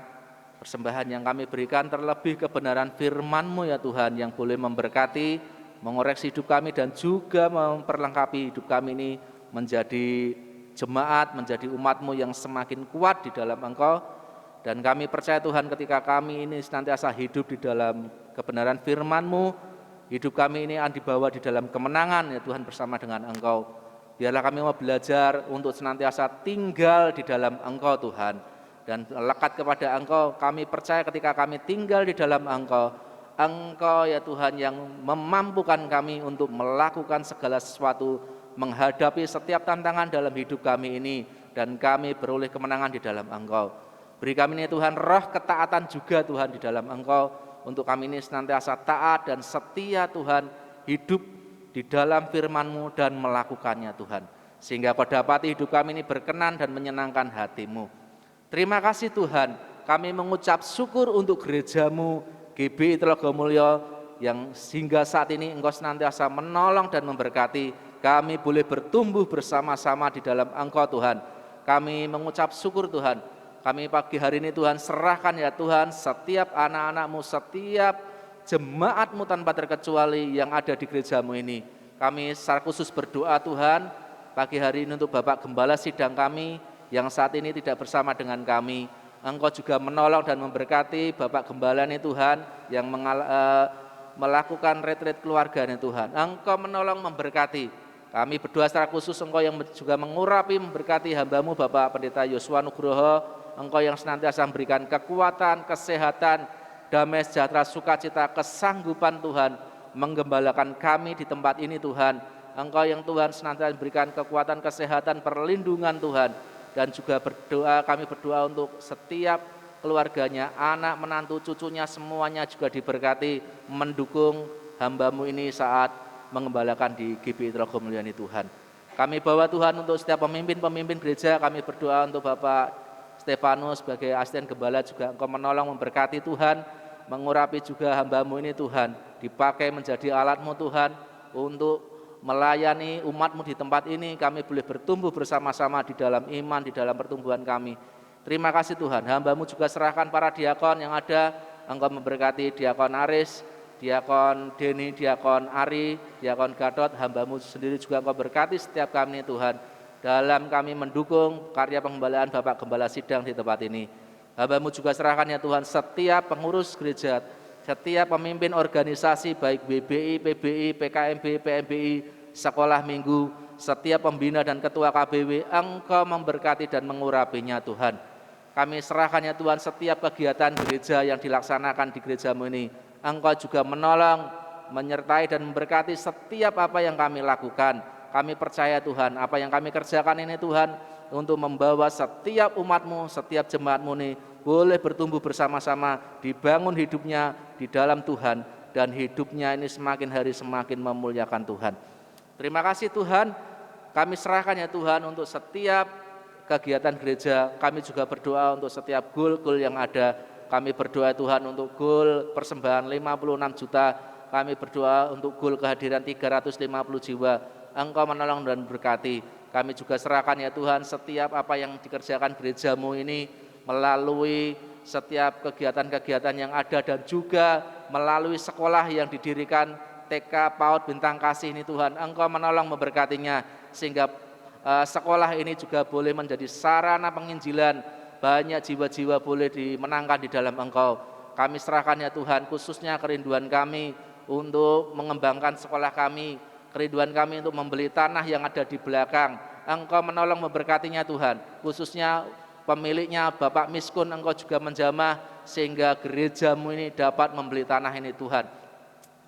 persembahan yang kami berikan, terlebih kebenaran firman-Mu ya Tuhan yang boleh memberkati, mengoreksi hidup kami, dan juga memperlengkapi hidup kami ini menjadi jemaat, menjadi umat-Mu yang semakin kuat di dalam Engkau. Dan kami percaya Tuhan, ketika kami ini senantiasa hidup di dalam kebenaran firman-Mu, hidup kami ini akan dibawa di dalam kemenangan ya Tuhan bersama dengan Engkau. Biarlah kami mau belajar untuk senantiasa tinggal di dalam Engkau Tuhan, dan lekat kepada Engkau. Kami percaya ketika kami tinggal di dalam Engkau, Engkau ya Tuhan yang memampukan kami untuk melakukan segala sesuatu, menghadapi setiap tantangan dalam hidup kami ini, dan kami beroleh kemenangan di dalam Engkau. Beri kami ini Tuhan roh ketaatan juga Tuhan di dalam Engkau, untuk kami ini senantiasa taat dan setia Tuhan, hidup di dalam firman-Mu dan melakukannya Tuhan, sehingga pada dapati hidup kami ini berkenan dan menyenangkan hati-Mu. Terima kasih Tuhan, kami mengucap syukur untuk gereja-Mu GBI Telogomulyo yang hingga saat ini Engkau senantiasa menolong dan memberkati. Kami boleh bertumbuh bersama-sama di dalam Engkau Tuhan. Kami mengucap syukur Tuhan. Kami pagi hari ini Tuhan serahkan ya Tuhan setiap anak-anak-Mu, setiap jemaat-Mu tanpa terkecuali yang ada di gereja-Mu ini. Kami secara khusus berdoa Tuhan pagi hari ini untuk Bapak Gembala Sidang kami yang saat ini tidak bersama dengan kami. Engkau juga menolong dan memberkati Bapak Gembala ini Tuhan yang melakukan retreat keluarga ini Tuhan. Engkau menolong memberkati. Kami berdoa secara khusus Engkau yang juga mengurapi memberkati hamba-Mu Bapak Pendeta Yosua Nugroho. Engkau yang senantiasa memberikan kekuatan, kesehatan, damai sejahtera, sukacita, kesanggupan Tuhan menggembalakan kami di tempat ini Tuhan. Engkau yang Tuhan senantiasa memberikan kekuatan, kesehatan, perlindungan Tuhan. Dan juga kami berdoa untuk setiap keluarganya, anak, menantu, cucunya, semuanya juga diberkati, mendukung hamba-Mu ini saat mengembalakan di GBI Telogomulyo ini Tuhan. Kami bawa Tuhan untuk setiap pemimpin-pemimpin gereja, kami berdoa untuk Bapak Stefanus sebagai asisten gembala, juga Engkau menolong memberkati Tuhan, mengurapi juga hamba-Mu ini Tuhan, dipakai menjadi alat-Mu Tuhan untuk melayani umat-Mu di tempat ini. Kami boleh bertumbuh bersama-sama di dalam iman, di dalam pertumbuhan kami. Terima kasih Tuhan, hamba-Mu juga serahkan para diakon yang ada. Engkau memberkati Diakon Aris, Diakon Deni, Diakon Ari, Diakon Gatot, hamba-Mu sendiri juga Engkau berkati setiap kami Tuhan, dalam kami mendukung karya pengembalaan Bapak Gembala Sidang di tempat ini. Hamba-Mu juga serahkan ya Tuhan setiap pengurus gereja, setiap pemimpin organisasi baik BBI, PBI, PKMB, PMBI, sekolah minggu, setiap pembina dan ketua KBW, Engkau memberkati dan mengurapinya Tuhan. Kami serahkan ya Tuhan setiap kegiatan gereja yang dilaksanakan di gereja-Mu ini. Engkau juga menolong, menyertai dan memberkati setiap apa yang kami lakukan. Kami percaya Tuhan, apa yang kami kerjakan ini Tuhan, untuk membawa setiap umat-Mu, setiap jemaat-Mu ini boleh bertumbuh bersama-sama, dibangun hidupnya di dalam Tuhan, dan hidupnya ini semakin hari semakin memuliakan Tuhan. Terima kasih Tuhan, kami serahkan ya Tuhan untuk setiap kegiatan gereja. Kami juga berdoa untuk setiap goal-goal yang ada. Kami berdoa Tuhan untuk goal persembahan 56 juta. Kami berdoa untuk goal kehadiran 350 jiwa. Engkau menolong dan berkati. Kami juga serahkan ya Tuhan setiap apa yang dikerjakan gereja-Mu ini melalui setiap kegiatan-kegiatan yang ada dan juga melalui sekolah yang didirikan TK PAUD Bintang Kasih ini Tuhan, Engkau menolong memberkatinya sehingga sekolah ini juga boleh menjadi sarana penginjilan, banyak jiwa-jiwa boleh dimenangkan di dalam Engkau. Kami serahkan ya Tuhan, khususnya kerinduan kami untuk mengembangkan sekolah kami, kerinduan kami untuk membeli tanah yang ada di belakang. Engkau menolong memberkatinya Tuhan, khususnya pemiliknya Bapak Miskun, Engkau juga menjamah sehingga gerejamu ini dapat membeli tanah ini Tuhan.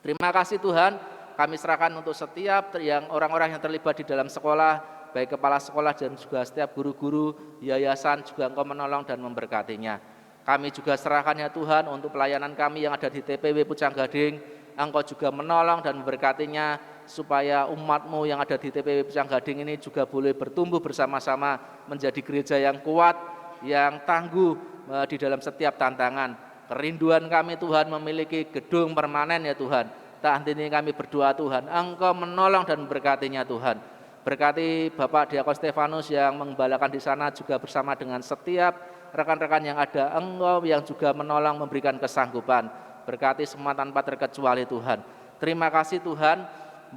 Terima kasih Tuhan, kami serahkan untuk setiap yang orang-orang yang terlibat di dalam sekolah, baik kepala sekolah dan juga setiap guru-guru, yayasan juga Engkau menolong dan memberkatinya. Kami juga serahkan ya Tuhan untuk pelayanan kami yang ada di TPW Pucang Gading, Engkau juga menolong dan memberkatinya supaya umat-Mu yang ada di TPW Pucang Gading ini juga boleh bertumbuh bersama-sama menjadi gereja yang kuat, yang tangguh di dalam setiap tantangan. Kerinduan kami Tuhan memiliki gedung permanen ya Tuhan. Tak henti kami berdoa Tuhan, Engkau menolong dan memberkatinya Tuhan. Berkati Bapak Diakon Stefanus yang mengembalakan di sana juga bersama dengan setiap rekan-rekan yang ada, Engkau yang juga menolong memberikan kesanggupan. Berkati semua tanpa terkecuali Tuhan. Terima kasih Tuhan,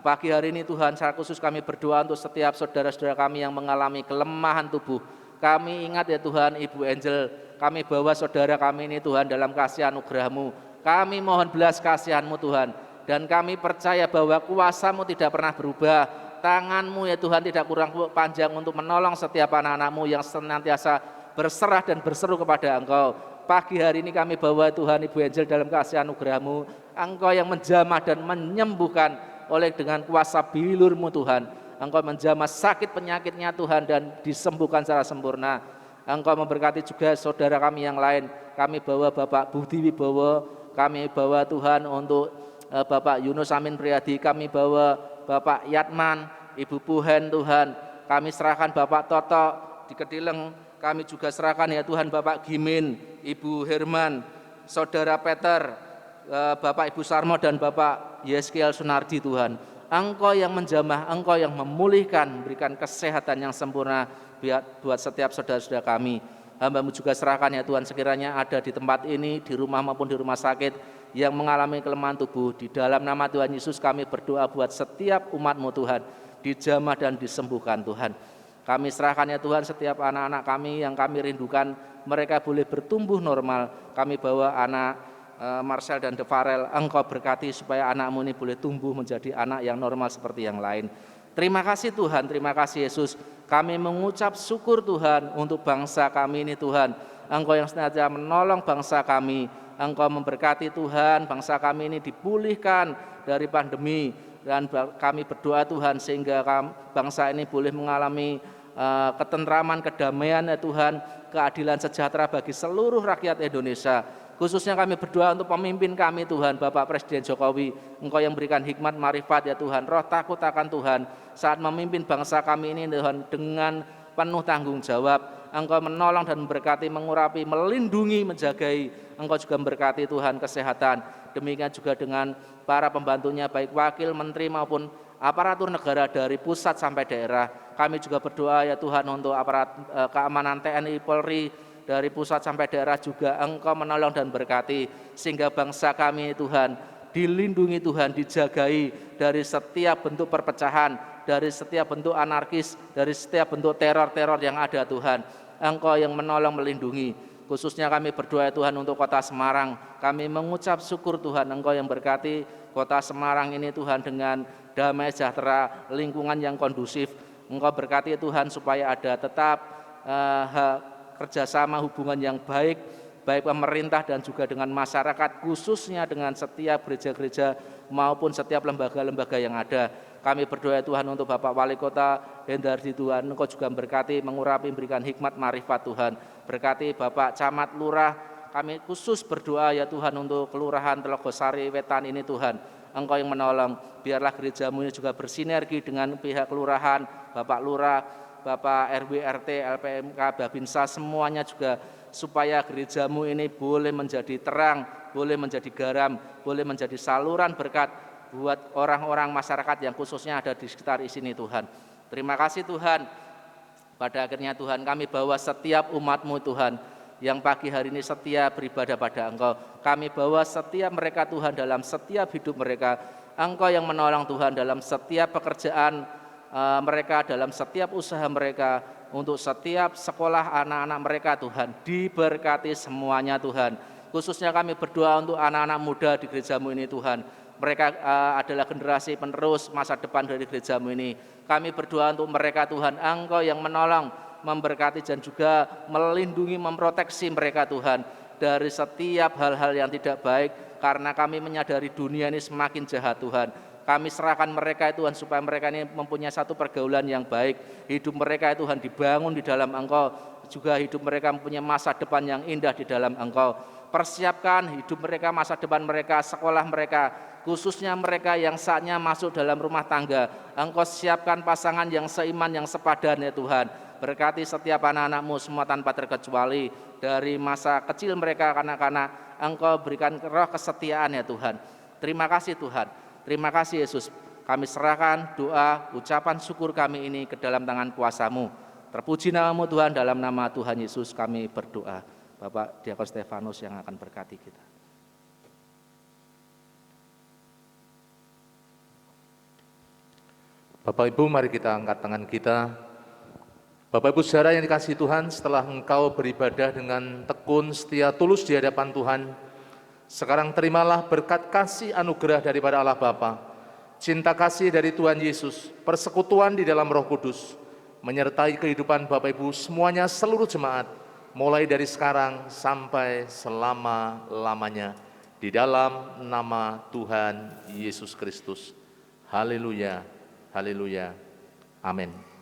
pagi hari ini Tuhan secara khusus kami berdoa untuk setiap saudara-saudara kami yang mengalami kelemahan tubuh. Kami ingat ya Tuhan Ibu Angel, kami bawa saudara kami ini Tuhan dalam kasih anugerah-Mu. Kami mohon belas kasihan-Mu Tuhan, dan kami percaya bahwa kuasa-Mu tidak pernah berubah. Tangan-Mu ya Tuhan tidak kurang panjang untuk menolong setiap anak-anak-Mu yang senantiasa berserah dan berseru kepada Engkau. Pagi hari ini kami bawa Tuhan Ibu Angel dalam kasih anugerah-Mu. Engkau yang menjamah dan menyembuhkan oleh dengan kuasa bilur-Mu Tuhan. Engkau menjamah sakit penyakitnya Tuhan dan disembuhkan secara sempurna. Engkau memberkati juga saudara kami yang lain. Kami bawa Bapak Budi Wibowo, kami bawa Tuhan untuk Bapak Yunus Amin Priyadi, kami bawa Bapak Yatman, Ibu Puhen Tuhan. Kami serahkan Bapak Toto di Kedileng, kami juga serahkan ya Tuhan Bapak Gimin, Ibu Herman, Saudara Peter, Bapak Ibu Sarmo dan Bapak Yeskiel Sunardi Tuhan. Engkau yang menjamah, Engkau yang memulihkan, berikan kesehatan yang sempurna buat setiap saudara-saudara kami. Hamba-Mu juga serahkan ya Tuhan, sekiranya ada di tempat ini, di rumah maupun di rumah sakit yang mengalami kelemahan tubuh. Di dalam nama Tuhan Yesus kami berdoa buat setiap umat-Mu Tuhan, dijamah dan disembuhkan Tuhan. Kami serahkan ya Tuhan setiap anak-anak kami yang kami rindukan, mereka boleh bertumbuh normal. Kami bawa anak Marcel dan Devarel, Engkau berkati supaya anak-Mu ini boleh tumbuh menjadi anak yang normal seperti yang lain. Terima kasih Tuhan, terima kasih Yesus. Kami mengucap syukur Tuhan untuk bangsa kami ini Tuhan. Engkau yang senantiasa menolong bangsa kami. Engkau memberkati Tuhan, bangsa kami ini dipulihkan dari pandemi. Dan kami berdoa Tuhan sehingga bangsa ini boleh mengalami ketentraman, kedamaian ya Tuhan, keadilan sejahtera bagi seluruh rakyat Indonesia. Khususnya kami berdoa untuk pemimpin kami Tuhan, Bapak Presiden Jokowi. Engkau yang berikan hikmat marifat ya Tuhan, roh takut akan Tuhan saat memimpin bangsa kami ini Tuhan dengan penuh tanggung jawab. Engkau menolong dan memberkati, mengurapi, melindungi, menjagai. Engkau juga memberkati Tuhan kesehatan. Demikian juga dengan para pembantunya baik wakil, menteri maupun aparatur negara dari pusat sampai daerah. Kami juga berdoa ya Tuhan untuk aparat keamanan TNI, Polri, dari pusat sampai daerah juga Engkau menolong dan berkati sehingga bangsa kami Tuhan dilindungi Tuhan, dijagai dari setiap bentuk perpecahan, dari setiap bentuk anarkis, dari setiap bentuk teror-teror yang ada Tuhan. Engkau yang menolong melindungi. Khususnya kami berdoa Tuhan untuk kota Semarang. Kami mengucap syukur Tuhan Engkau yang berkati kota Semarang ini Tuhan dengan damai sejahtera, lingkungan yang kondusif. Engkau berkati Tuhan supaya ada tetap kerjasama hubungan yang baik pemerintah dan juga dengan masyarakat, khususnya dengan setiap gereja-gereja maupun setiap lembaga-lembaga yang ada. Kami berdoa Tuhan untuk Bapak Wali Kota Hendardi Tuhan, Engkau juga berkati, mengurapi, berikan hikmat marifat Tuhan. Berkati Bapak Camat Lurah, kami khusus berdoa ya Tuhan untuk Kelurahan Telogosari Wetan ini Tuhan. Engkau yang menolong, biarlah gerejamu ini juga bersinergi dengan pihak kelurahan, Bapak Lurah, Bapak RW, RT, LPMK, Babinsa, semuanya juga supaya gerejamu ini boleh menjadi terang, boleh menjadi garam, boleh menjadi saluran berkat buat orang-orang masyarakat yang khususnya ada di sekitar sini Tuhan. Terima kasih Tuhan. Pada akhirnya Tuhan kami bawa setiap umat-Mu Tuhan yang pagi hari ini setia beribadah pada Engkau. Kami bawa setiap mereka Tuhan dalam setiap hidup mereka. Engkau yang menolong Tuhan dalam setiap pekerjaan mereka, dalam setiap usaha mereka, untuk setiap sekolah anak-anak mereka Tuhan. Diberkati semuanya Tuhan. Khususnya kami berdoa untuk anak-anak muda di gerejamu ini Tuhan. Mereka adalah generasi penerus masa depan dari gerejamu ini. Kami berdoa untuk mereka Tuhan. Engkau yang menolong, memberkati dan juga melindungi, memproteksi mereka Tuhan dari setiap hal-hal yang tidak baik, karena kami menyadari dunia ini semakin jahat Tuhan. Kami serahkan mereka Tuhan supaya mereka ini mempunyai satu pergaulan yang baik. Hidup mereka Tuhan dibangun di dalam Engkau, juga hidup mereka mempunyai masa depan yang indah di dalam Engkau. Persiapkan hidup mereka, masa depan mereka, sekolah mereka, khususnya mereka yang saatnya masuk dalam rumah tangga. Engkau siapkan pasangan yang seiman, yang sepadan ya Tuhan. Berkati setiap anak-anak-Mu semua tanpa terkecuali. Dari masa kecil mereka, kanak-kanak, Engkau berikan roh kesetiaan ya Tuhan. Terima kasih Tuhan. Terima kasih Yesus. Kami serahkan doa, ucapan syukur kami ini ke dalam tangan kuasa-Mu. Terpuji nama-Mu Tuhan, dalam nama Tuhan Yesus kami berdoa. Bapak Diakon Stefanus yang akan berkati kita. Bapak Ibu, mari kita angkat tangan kita. Bapak Ibu saudara yang dikasihi Tuhan, setelah engkau beribadah dengan tekun, setia, tulus di hadapan Tuhan, sekarang terimalah berkat kasih anugerah daripada Allah Bapa, cinta kasih dari Tuhan Yesus, persekutuan di dalam Roh Kudus, menyertai kehidupan Bapak Ibu semuanya, seluruh jemaat, mulai dari sekarang sampai selama-lamanya, di dalam nama Tuhan Yesus Kristus. Haleluya, haleluya, amin.